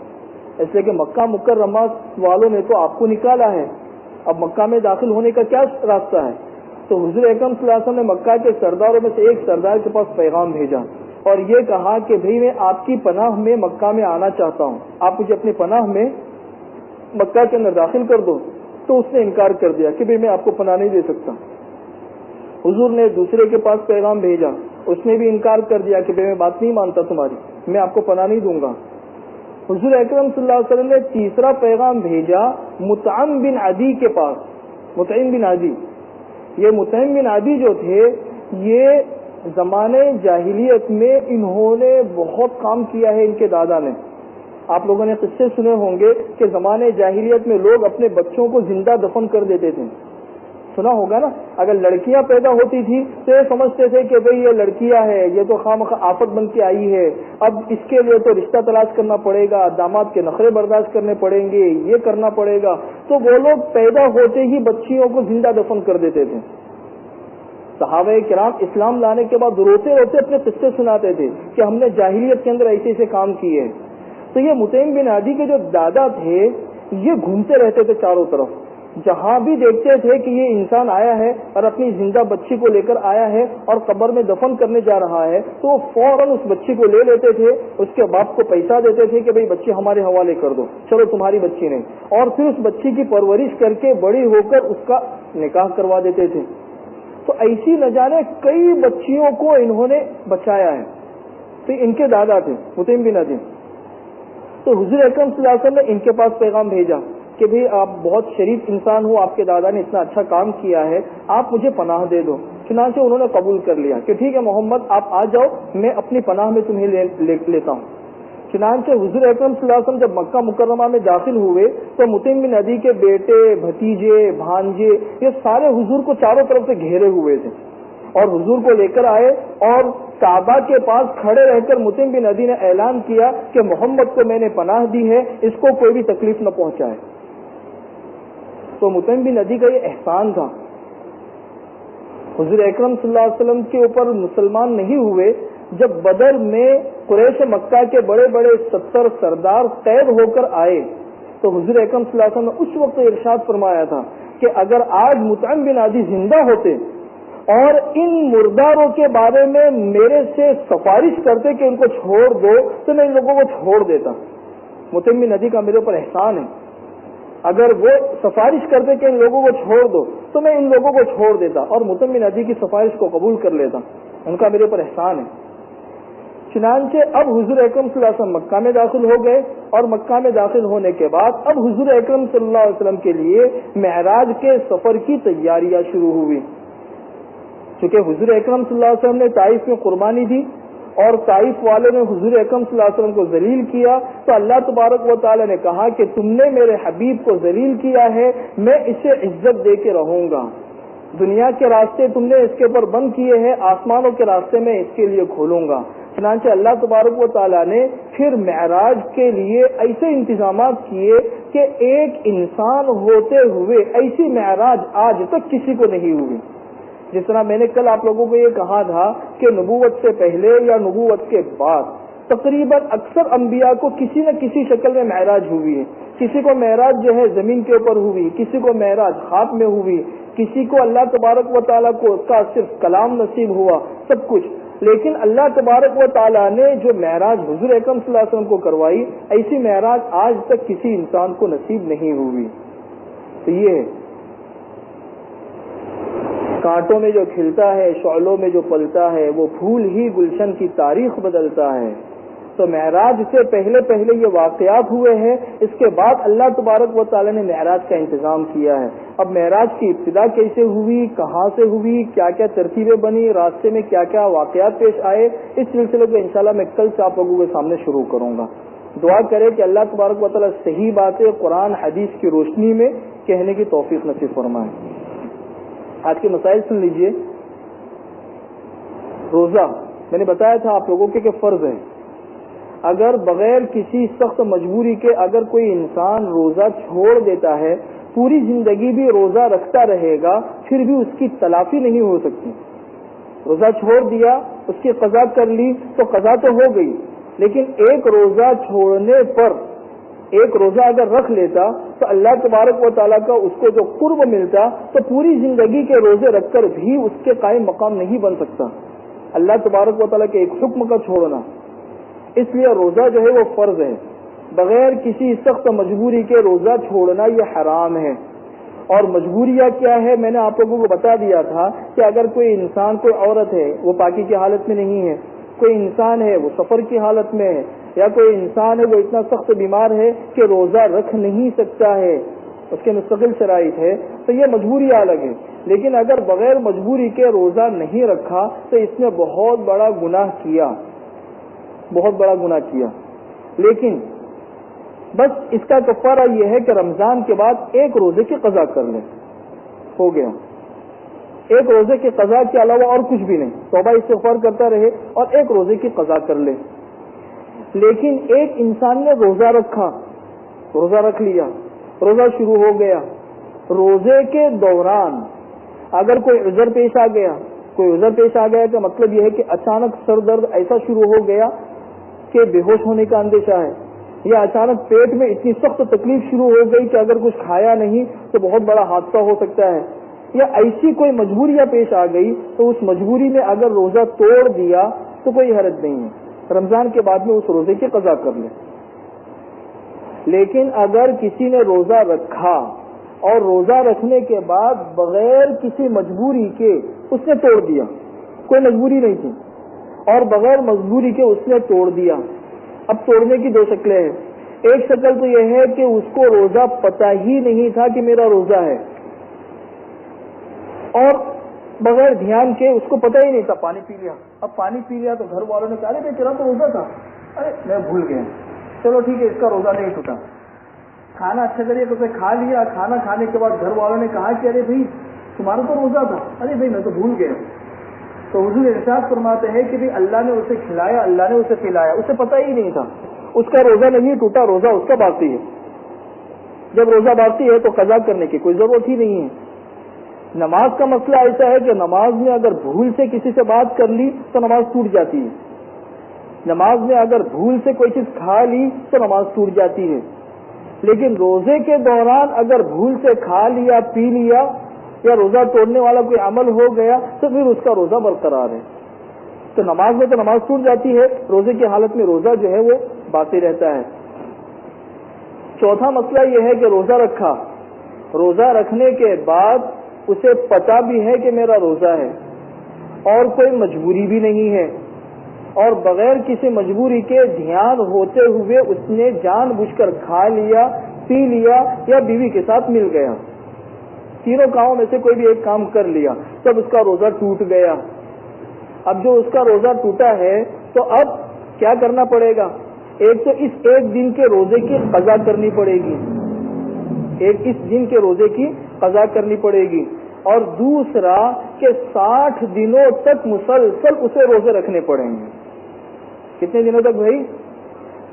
اس لیے کہ مکہ مکرمہ والوں نے تو آپ کو نکالا ہے، اب مکہ میں داخل ہونے کا کیا راستہ ہے. تو حضور اکرم صلی اللہ علیہ وسلم نے مکہ کے سرداروں میں سے ایک سردار کے پاس پیغام بھیجا اور یہ کہا کہ بھئی میں آپ کی پناہ میں مکہ میں آنا چاہتا ہوں، آپ مجھے اپنی پناہ میں مکہ کے اندر داخل کر دو. تو اس نے انکار کر دیا کہ بھئی میں آپ کو پناہ نہیں دے سکتا. حضور نے دوسرے کے پاس پیغام بھیجا، اس نے بھی انکار کر دیا کہ بھئی میں بات نہیں مانتا تمہاری، میں آپ کو پناہ نہیں دوں گا. حضور اکرم صلی اللہ علیہ وسلم نے تیسرا پیغام بھیجا مطعم بن عدی کے پاس. مطعم بن عدی، یہ مطعم بن عدی جو تھے یہ زمانے جاہلیت میں انہوں نے بہت کام کیا ہے. ان کے دادا نے، آپ لوگوں نے قصے سنے ہوں گے کہ زمانے جاہلیت میں لوگ اپنے بچوں کو زندہ دفن کر دیتے تھے، سنا ہوگا نا. اگر لڑکیاں پیدا ہوتی تھی تو یہ سمجھتے تھے کہ بھئی یہ لڑکیاں ہے، یہ تو خواہ آفت بن کے آئی ہے، اب اس کے لیے تو رشتہ تلاش کرنا پڑے گا، داماد کے نخرے برداشت کرنے پڑیں گے، یہ کرنا پڑے گا. تو وہ لوگ پیدا ہوتے ہی بچیوں کو زندہ دفن کر دیتے تھے. صحابہ کرام اسلام لانے کے بعد روتے روتے اپنے قصے سناتے تھے کہ ہم نے جاہلیت کے اندر ایسے ایسے کام کیے. تو یہ مطعم بن عدی کے جو دادا تھے یہ گھومتے رہتے تھے چاروں طرف, جہاں بھی دیکھتے تھے کہ یہ انسان آیا ہے اور اپنی زندہ بچی کو لے کر آیا ہے اور قبر میں دفن کرنے جا رہا ہے, تو وہ فوراً اس بچی کو لے لیتے تھے, اس کے باپ کو پیسہ دیتے تھے کہ بھئی بچی ہمارے حوالے کر دو, چلو تمہاری بچی نہیں, اور پھر اس بچی کی پرورش کر کے بڑی ہو کر اس کا نکاح کروا دیتے تھے. تو ایسی نہ جانے کئی بچیوں کو انہوں نے بچایا ہے. تو ان کے دادا تھے مطعم بن عدی. تو حضور اکرم صلی اللہ علیہ وسلم نے ان کے پاس پیغام بھیجا کہ بھئی آپ بہت شریف انسان ہو, آپ کے دادا نے اتنا اچھا کام کیا ہے, آپ مجھے پناہ دے دو. چنانچہ انہوں نے قبول کر لیا کہ ٹھیک ہے محمد آپ آ جاؤ, میں اپنی پناہ میں تمہیں لیتا ہوں. چنانچہ حضور اکرم صلی اللہ علیہ وسلم جب مکہ مکرمہ میں داخل ہوئے تو مطعم بن عدی کے بیٹے, بھتیجے, بھانجے یہ سارے حضور کو چاروں طرف سے گھیرے ہوئے تھے اور حضور کو لے کر آئے, اور کعبہ کے پاس کھڑے رہ کر مطعم بن عدی نے اعلان کیا کہ محمد کو میں نے پناہ دی ہے, اس کو کوئی بھی تکلیف نہ پہنچائے. تو مطعم بن عدی کا یہ احسان تھا. حضور اکرم صلی اللہ علیہ وسلم کے اوپر مسلمان نہیں ہوئے جب بدر میں قریش مکہ کے بڑے بڑے 70 سردار قید ہو کر آئے, تو حضور اکرم صلی اللہ علیہ وسلم نے اس وقت ارشاد فرمایا تھا کہ اگر آج مطعم بن عدی زندہ ہوتے اور ان مرداروں کے بارے میں میرے سے سفارش کرتے کہ ان کو چھوڑ دو, تو میں ان لوگوں کو چھوڑ دیتا. مطعم بن عدی کا میرے اوپر احسان ہے, اگر وہ سفارش کرتے کہ ان لوگوں کو چھوڑ دو تو میں ان لوگوں کو چھوڑ دیتا اور مطعم بن عدی کی سفارش کو قبول کر لیتا, ان کا میرے اوپر احسان ہے. چنانچہ اب حضور اکرم صلی اللہ علیہ وسلم مکہ میں داخل ہو گئے, اور مکہ میں داخل ہونے کے بعد اب حضور اکرم صلی اللہ علیہ وسلم کے لیے معراج کے سفر کی تیاریاں شروع ہوئی. چونکہ حضور اکرم صلی اللہ علیہ وسلم نے طائف میں قربانی دی اور طائف والوں نے حضور اکرم صلی اللہ علیہ وسلم کو ذلیل کیا, تو اللہ تبارک و تعالی نے کہا کہ تم نے میرے حبیب کو ذلیل کیا ہے, میں اسے عزت دے کے رہوں گا. دنیا کے راستے تم نے اس کے اوپر بند کیے ہیں, آسمانوں کے راستے میں اس کے لیے کھولوں گا. چنانچہ اللہ تبارک و تعالیٰ نے پھر معراج کے لیے ایسے انتظامات کیے کہ ایک انسان ہوتے ہوئے ایسی معراج آج تک کسی کو نہیں ہوئی. جس طرح میں نے کل آپ لوگوں کو یہ کہا تھا کہ نبوت سے پہلے یا نبوت کے بعد تقریباً اکثر انبیاء کو کسی نہ کسی شکل میں معراج ہوئی ہے. کسی کو معراج جو ہے زمین کے اوپر ہوئی, کسی کو معراج خواب میں ہوئی, کسی کو اللہ تبارک و تعالیٰ کو اس کا صرف کلام نصیب ہوا, سب کچھ. لیکن اللہ تبارک و تعالیٰ نے جو معراج حضور اکرم صلی اللہ علیہ وسلم کو کروائی, ایسی معراج آج تک کسی انسان کو نصیب نہیں ہوئی. تو یہ ہے کانٹوں میں جو کھلتا ہے, شعلوں میں جو پلتا ہے, وہ پھول ہی گلشن کی تاریخ بدلتا ہے. تو معراج سے پہلے پہلے یہ واقعات ہوئے ہیں, اس کے بعد اللہ تبارک و تعالی نے معراج کا انتظام کیا ہے. اب معراج کی ابتدا کیسے ہوئی, کہاں سے ہوئی, کیا کیا ترتیبیں بنی, راستے میں کیا کیا واقعات پیش آئے, اس سلسلے کو انشاءاللہ میں کل سے آپ لوگوں کے سامنے شروع کروں گا. دعا کرے کہ اللہ تبارک و تعالی صحیح باتیں قرآن حدیث کی روشنی میں کہنے کی توفیق نصیب فرمائے. آج کے مسائل سن لیجئے. روزہ میں نے بتایا تھا آپ لوگوں کے کہ فرض ہے. اگر بغیر کسی سخت مجبوری کے اگر کوئی انسان روزہ چھوڑ دیتا ہے, پوری زندگی بھی روزہ رکھتا رہے گا, پھر بھی اس کی تلافی نہیں ہو سکتی. روزہ چھوڑ دیا, اس کی قضا کر لی تو قضا تو ہو گئی, لیکن ایک روزہ چھوڑنے پر ایک روزہ اگر رکھ لیتا تو اللہ تبارک و تعالیٰ کا اس کو جو قرب ملتا تو پوری زندگی کے روزے رکھ کر بھی اس کے قائم مقام نہیں بن سکتا. اللہ تبارک و تعالیٰ کے ایک حکم کا چھوڑنا, اس لیے روزہ جو ہے وہ فرض ہے. بغیر کسی سخت مجبوری کے روزہ چھوڑنا یہ حرام ہے. اور مجبوریاں کیا ہے میں نے آپ لوگوں کو بتا دیا تھا کہ اگر کوئی انسان, کوئی عورت ہے وہ پاکی کی حالت میں نہیں ہے, کوئی انسان ہے وہ سفر کی حالت میں ہے, یا کوئی انسان ہے وہ اتنا سخت بیمار ہے کہ روزہ رکھ نہیں سکتا ہے, اس کے مستقل شرائط ہے, تو یہ مجبوری الگ ہے. لیکن اگر بغیر مجبوری کے روزہ نہیں رکھا تو اس نے بہت بڑا گناہ کیا, بہت بڑا گناہ کیا. لیکن بس اس کا کفارہ یہ ہے کہ رمضان کے بعد ایک روزے کی قضا کر لے, ہو گیا. ایک روزے کی قضا کے علاوہ اور کچھ بھی نہیں, توبہ استغفار کرتا رہے اور ایک روزے کی قضا کر لے. لیکن ایک انسان نے روزہ رکھا, روزہ رکھ لیا, روزہ شروع ہو گیا, روزے کے دوران اگر کوئی عذر پیش آ گیا, کوئی عذر پیش آ گیا کا مطلب یہ ہے کہ اچانک سر درد ایسا شروع ہو گیا کہ بے ہوش ہونے کا اندیشہ ہے، یا اچانک پیٹ میں اتنی سخت تکلیف شروع ہو گئی کہ اگر کچھ کھایا نہیں تو بہت بڑا حادثہ ہو سکتا ہے، یا ایسی کوئی مجبوریاں پیش آ گئی تو اس مجبوری میں اگر روزہ توڑ دیا تو کوئی حرج نہیں ہے، رمضان کے بعد میں اس روزے کی قضا کر لے۔ لیکن اگر کسی نے روزہ رکھا اور روزہ رکھنے کے بعد بغیر کسی مجبوری کے اس نے توڑ دیا، کوئی مجبوری نہیں تھی اور بغیر مجبوری کے اس نے توڑ دیا، اب توڑنے کی دو شکلیں ہیں۔ ایک شکل تو یہ ہے کہ اس کو روزہ پتہ ہی نہیں تھا کہ میرا روزہ ہے، اور بغیر دھیان کے اس کو پتہ ہی نہیں تھا، پانی پی لیا۔ اب پانی پی لیا تو گھر والوں نے کہا ارے تیرا تو روزہ تھا، ارے میں بھول گیا، چلو ٹھیک ہے اس کا روزہ نہیں ٹوٹا۔ کھانا اچھا کریے تو اسے کھا لیا، کھانا کھانے کے بعد گھر والوں نے کہا کہ ارے بھائی تمہارا تو روزہ تھا، ارے بھائی میں تو بھول گیا۔ تو حضور ارشاد فرماتے ہیں کہ بھائی اللہ نے اسے کھلایا، اللہ نے اسے پلایا، اسے پتہ ہی نہیں تھا، اس کا روزہ نہیں ٹوٹا، روزہ اس کا باقی ہے۔ جب روزہ باقی ہے تو قضا کرنے کی کوئی ضرورت ہی نہیں ہے۔ نماز کا مسئلہ ایسا ہے کہ نماز میں اگر بھول سے کسی سے بات کر لی تو نماز ٹوٹ جاتی ہے، نماز میں اگر بھول سے کوئی چیز کھا لی تو نماز ٹوٹ جاتی ہے، لیکن روزے کے دوران اگر بھول سے کھا لیا، پی لیا یا روزہ توڑنے والا کوئی عمل ہو گیا تو پھر اس کا روزہ برقرار ہے۔ تو نماز میں تو نماز ٹوٹ جاتی ہے، روزے کی حالت میں روزہ جو ہے وہ باقی رہتا ہے۔ چوتھا مسئلہ یہ ہے کہ روزہ رکھا، روزہ رکھنے کے بعد اسے پتہ بھی ہے کہ میرا روزہ ہے اور کوئی مجبوری بھی نہیں ہے، اور بغیر کسی مجبوری کے دھیان ہوتے ہوئے اس نے جان بوجھ کر کھا لیا، پی لیا یا بیوی کے ساتھ مل گیا، تینوں کاموں میں سے کوئی بھی ایک کام کر لیا، تب اس کا روزہ ٹوٹ گیا۔ اب جو اس کا روزہ ٹوٹا ہے تو اب کیا کرنا پڑے گا؟ ایک تو اس ایک دن کے روزے کی قضا کرنی پڑے گی، اس دن کے روزے کی قضا کرنی پڑے گی، اور دوسرا کہ 60 دنوں تک مسلسل اسے روزے رکھنے پڑیں گے۔ کتنے دنوں تک بھائی؟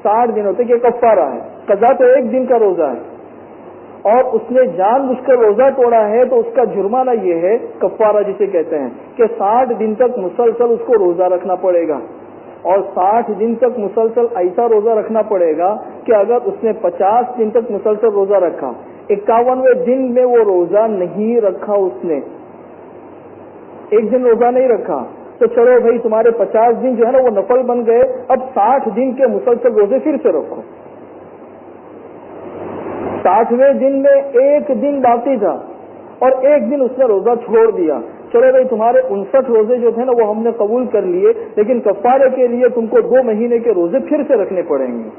60 دنوں تک۔ یہ کفارہ ہے، قضا تو ایک دن کا روزہ ہے، اور اس نے جان بوجھ کر روزہ توڑا ہے تو اس کا جرمانہ یہ ہے، کفارہ جسے کہتے ہیں، کہ 60 دن تک مسلسل اس کو روزہ رکھنا پڑے گا، اور 60 دن تک مسلسل ایسا روزہ رکھنا پڑے گا کہ اگر اس نے 50 دن تک مسلسل روزہ رکھا، 51ویں دن میں وہ روزہ نہیں رکھا، اس نے ایک دن روزہ نہیں رکھا، تو چلو بھائی تمہارے 50 دن جو ہے نا وہ نفل بن گئے، اب 60 دن کے مسلسل روزے پھر سے رکھو۔ 60ویں دن میں ایک دن باقی تھا اور ایک دن اس نے روزہ چھوڑ دیا، چلو بھائی تمہارے 59 روزے جو تھے نا وہ ہم نے قبول کر لیے، لیکن کفارے کے لیے تم کو 2 مہینے کے روزے پھر سے رکھنے پڑیں گے،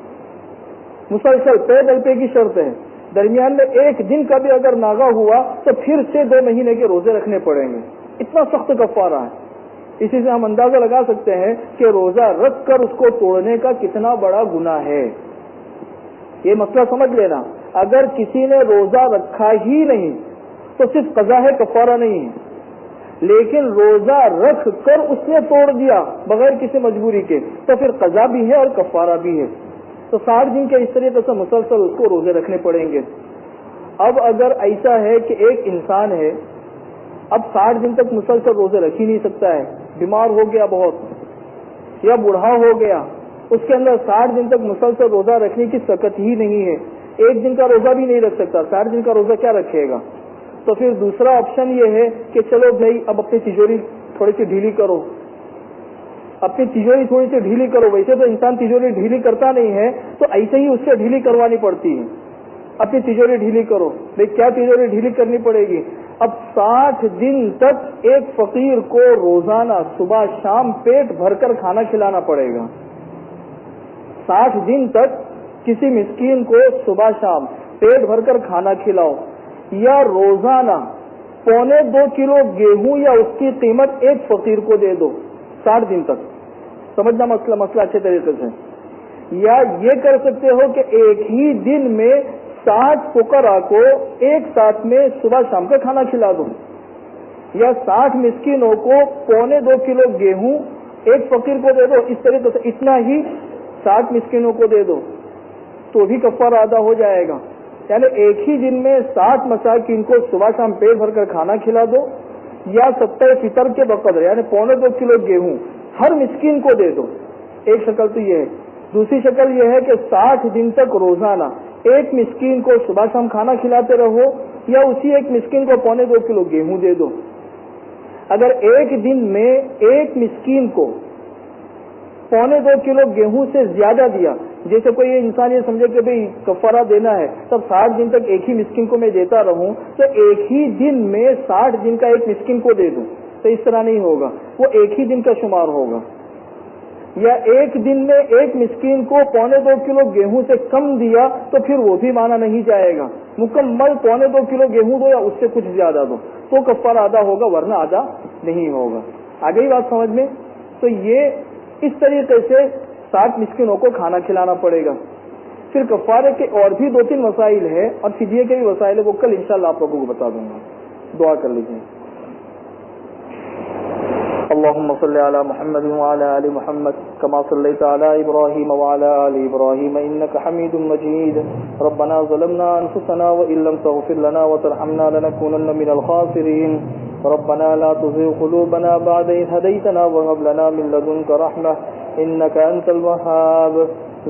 مسلسل پے در پے کی شرط ہے، درمیان میں ایک دن کا بھی اگر ناغہ ہوا تو پھر سے 2 مہینے کے روزے رکھنے پڑیں گے۔ اتنا سخت کفارہ ہے، اسی سے ہم اندازہ لگا سکتے ہیں کہ روزہ رکھ کر اس کو توڑنے کا کتنا بڑا گناہ ہے۔ یہ مسئلہ سمجھ لینا، اگر کسی نے روزہ رکھا ہی نہیں تو صرف قضا ہے، کفارہ نہیں ہے، لیکن روزہ رکھ کر اس نے توڑ دیا بغیر کسی مجبوری کے تو پھر قضا بھی ہے اور کفارہ بھی ہے۔ تو 60 دن کے اس طریقے سے مسلسل اس کو روزے رکھنے پڑیں گے۔ اب اگر ایسا ہے کہ ایک انسان ہے، اب 60 دن تک مسلسل روزے رکھ ہی نہیں سکتا ہے، بیمار ہو گیا بہت یا بوڑھا ہو گیا، اس کے اندر 60 دن تک مسلسل روزہ رکھنے کی طاقت ہی نہیں ہے، ایک دن کا روزہ بھی نہیں رکھ سکتا، 60 دن کا روزہ کیا رکھے گا؟ تو پھر دوسرا آپشن یہ ہے کہ چلو بھائی اب اپنی تجوری تھوڑی سی ڈھیلی کرو، اپنی تجوری تھوڑی سی ڈھیلی کرو۔ ویسے تو انسان تجوری ڈھیلی کرتا نہیں ہے، تو ایسے ہی اس سے ڈھیلی کروانی پڑتی ہے، اپنی تجوری ڈھیلی کرو۔ بھائی کیا تجوری ڈھیلی کرنی پڑے گی؟ اب 60 دن تک ایک فقیر کو روزانہ صبح شام پیٹ بھر کر کھانا کھلانا پڑے گا۔ 60 دن تک کسی مسکین کو صبح شام پیٹ بھر کر کھانا کھلاؤ، یا روزانہ 1.25 کلو گیہوں یا اس کی قیمت ایک فقیر کو دے دو 60 دن تک۔ سمجھنا مسئلہ اچھے طریقے سے۔ یا یہ کر سکتے ہو کہ ایک ہی دن میں 60 فقراء کو ایک ساتھ میں صبح شام کا کھانا کھلا دو، یا 60 مسکینوں کو 1.25 کلو گیہوں ایک فقیر کو دے دو، اس طریقے سے اتنا ہی 60 مسکینوں کو دے دو تو بھی کفارہ ادا ہو جائے گا۔ یعنی ایک ہی دن میں 60 مساکین کو صبح شام پیٹ بھر کر کھانا کھلا دو، یا 70 فطر کے بقدر یعنی 1.25 کلو گیہوں ہر مسکین کو دے دو. ایک شکل تو یہ ہے. دوسری شکل یہ ہے کہ 60 دن تک روزانہ ایک مسکین کو صبح شام کھانا کھلاتے رہو یا اسی ایک مسکین کو 1.25 کلو گیہوں دے دو. اگر ایک دن میں ایک مسکین کو 1.25 کلو گیہوں سے زیادہ دیا، جیسے کوئی انسان یہ سمجھے کہ بھئی کفارہ دینا ہے تب 60 دن تک ایک ہی مسکین کو میں دیتا رہوں، تو ایک ہی دن میں 60 دن کا ایک مسکین کو دے دوں، تو اس طرح نہیں ہوگا، وہ ایک ہی دن کا شمار ہوگا. یا ایک دن میں ایک مسکین کو 1.25 کلو گیہوں سے کم دیا تو پھر وہ بھی مانا نہیں جائے گا. مکمل 1.25 کلو گیہوں دو یا اس سے کچھ زیادہ دو تو کفارہ ادا ہوگا، ورنہ ادا نہیں ہوگا. آگے ہی بات سمجھ میں. تو یہ اس طریقے سے 60 مسکینوں کو کھانا کھلانا پڑے گا. پھر کفارے کے اور بھی 2-3 مسائل ہے اور فدیے کے بھی مسائل ہے، وہ کل انشاءاللہ آپ لوگوں کو بتا دوں گا. دعا کر لیجیے. اللهم صل على محمد وعلى آل محمد كما صليت على إبراهيم وعلى آل إبراهيم إنك حميد مجيد. ربنا ظلمنا أنفسنا وإن لم تغفر لنا وترحمنا لنكونن من الخاسرين. ربنا لا تزغ قلوبنا بعد إذ هديتنا وهب لنا من لدنك رحمة إنك أنت الوهاب.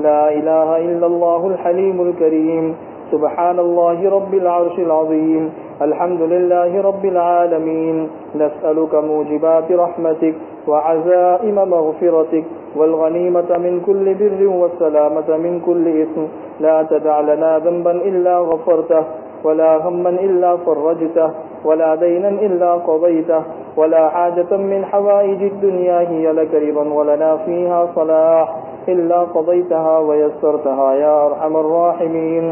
لا إله إلا الله الحليم الكريم. سبحان الله رب العرش العظيم. الحمد لله رب العالمين. نسألك موجبات رحمتك وعزائم مغفرتك والغنيمة من كل بر والسلامة من كل إثم. لا تدع لنا ذنبا إلا غفرته ولا هما إلا فرجته ولا دينا إلا قضيته ولا حاجة من حوائج الدنيا هي لك رضا ولنا فيها صلاح إلا قضيتها ويسرتها يا أرحم الراحمين.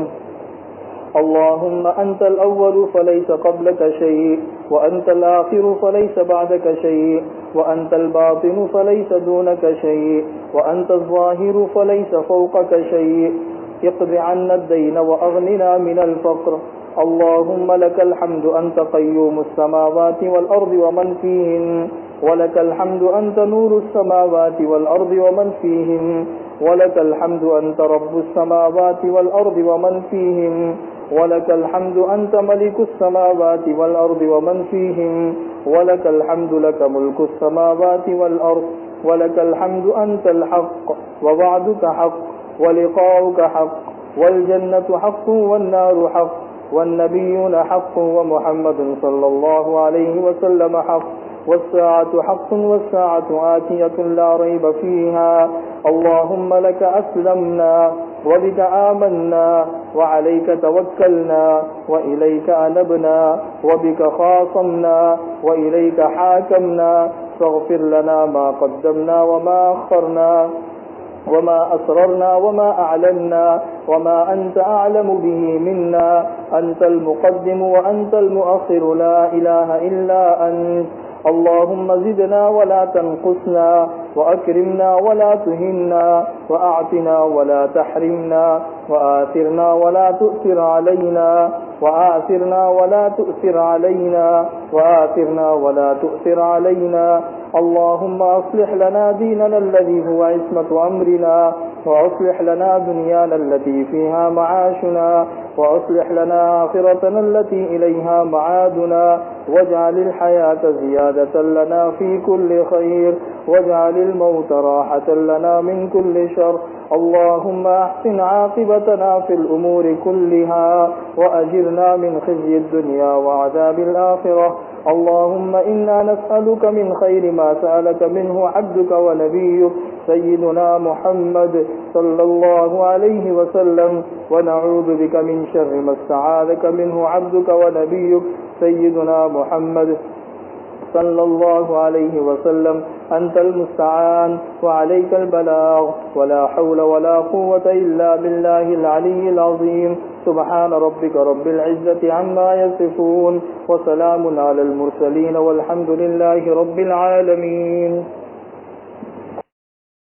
اللهم أنت الأول فليس قبلك شيء وأنت الآخر فليس بعدك شيء وأنت الباطن فليس دونك شيء وأنت الظاهر فليس فوقك شيء. اقض عنا الدين وأغننا من الفقر. اللهم لك الحمد أنت قيوم السماوات والأرض ومن فيهن ولك الحمد أنت نور السماوات والأرض ومن فيهن ولك الحمد أنت رب السماوات والأرض ومن فيهن ولك الحمد أنت ملك السماوات والأرض ومن فيهن ولك الحمد لك ملك السماوات والأرض ولك الحمد أنت الحق ووعدك حق ولقاؤك حق والجنة حق والنار حق والنبيون حق ومحمد صلى الله عليه وسلم حق والساعة حق والساعة آتية لا ريب فيها. اللهم لك أسلمنا وبك آمنا وعليك توكلنا وإليك أنبنا وبك خاصمنا وإليك حاكمنا. فاغفر لنا ما قدمنا وما أخرنا وما أسررنا وما أعلنا وما أنت أعلم به منا. أنت المقدم وأنت المؤخر لا إله إلا أنت. اللهم زدنا ولا تنقصنا وأكرمنا ولا تهنا وأعطنا ولا تحرمنا وآثرنا ولا تؤثر علينا وآثرنا ولا تؤثر علينا وآثرنا ولا تؤثر علينا. اللهم أصلح لنا ديننا الذي هو عصمة أمرنا وأصلح لنا دنيانا التي فيها معاشنا وأصلح لنا آخرتنا التي إليها معادنا واجعل الحياة زيادة لنا في كل خير واجعل الموت راحة لنا من كل شر. اللهم أحسن عاقبتنا في الأمور كلها وأجرنا من خزي الدنيا وعذاب الآخرة. اللهم إنا نسألك من خير ما سألك منه عبدك ونبيك سيدنا محمد صلى الله عليه وسلم ونعوذ بك من شر ما استعاذك منه عبدك ونبيك سيدنا محمد صلى الله عليه وسلم. أنت المستعان وعليك البلاغ ولا حول ولا قوة إلا بالله العلي العظيم. سبحان ربك رب العزة عما يصفون وسلام على المرسلين والحمد لله رب العالمين.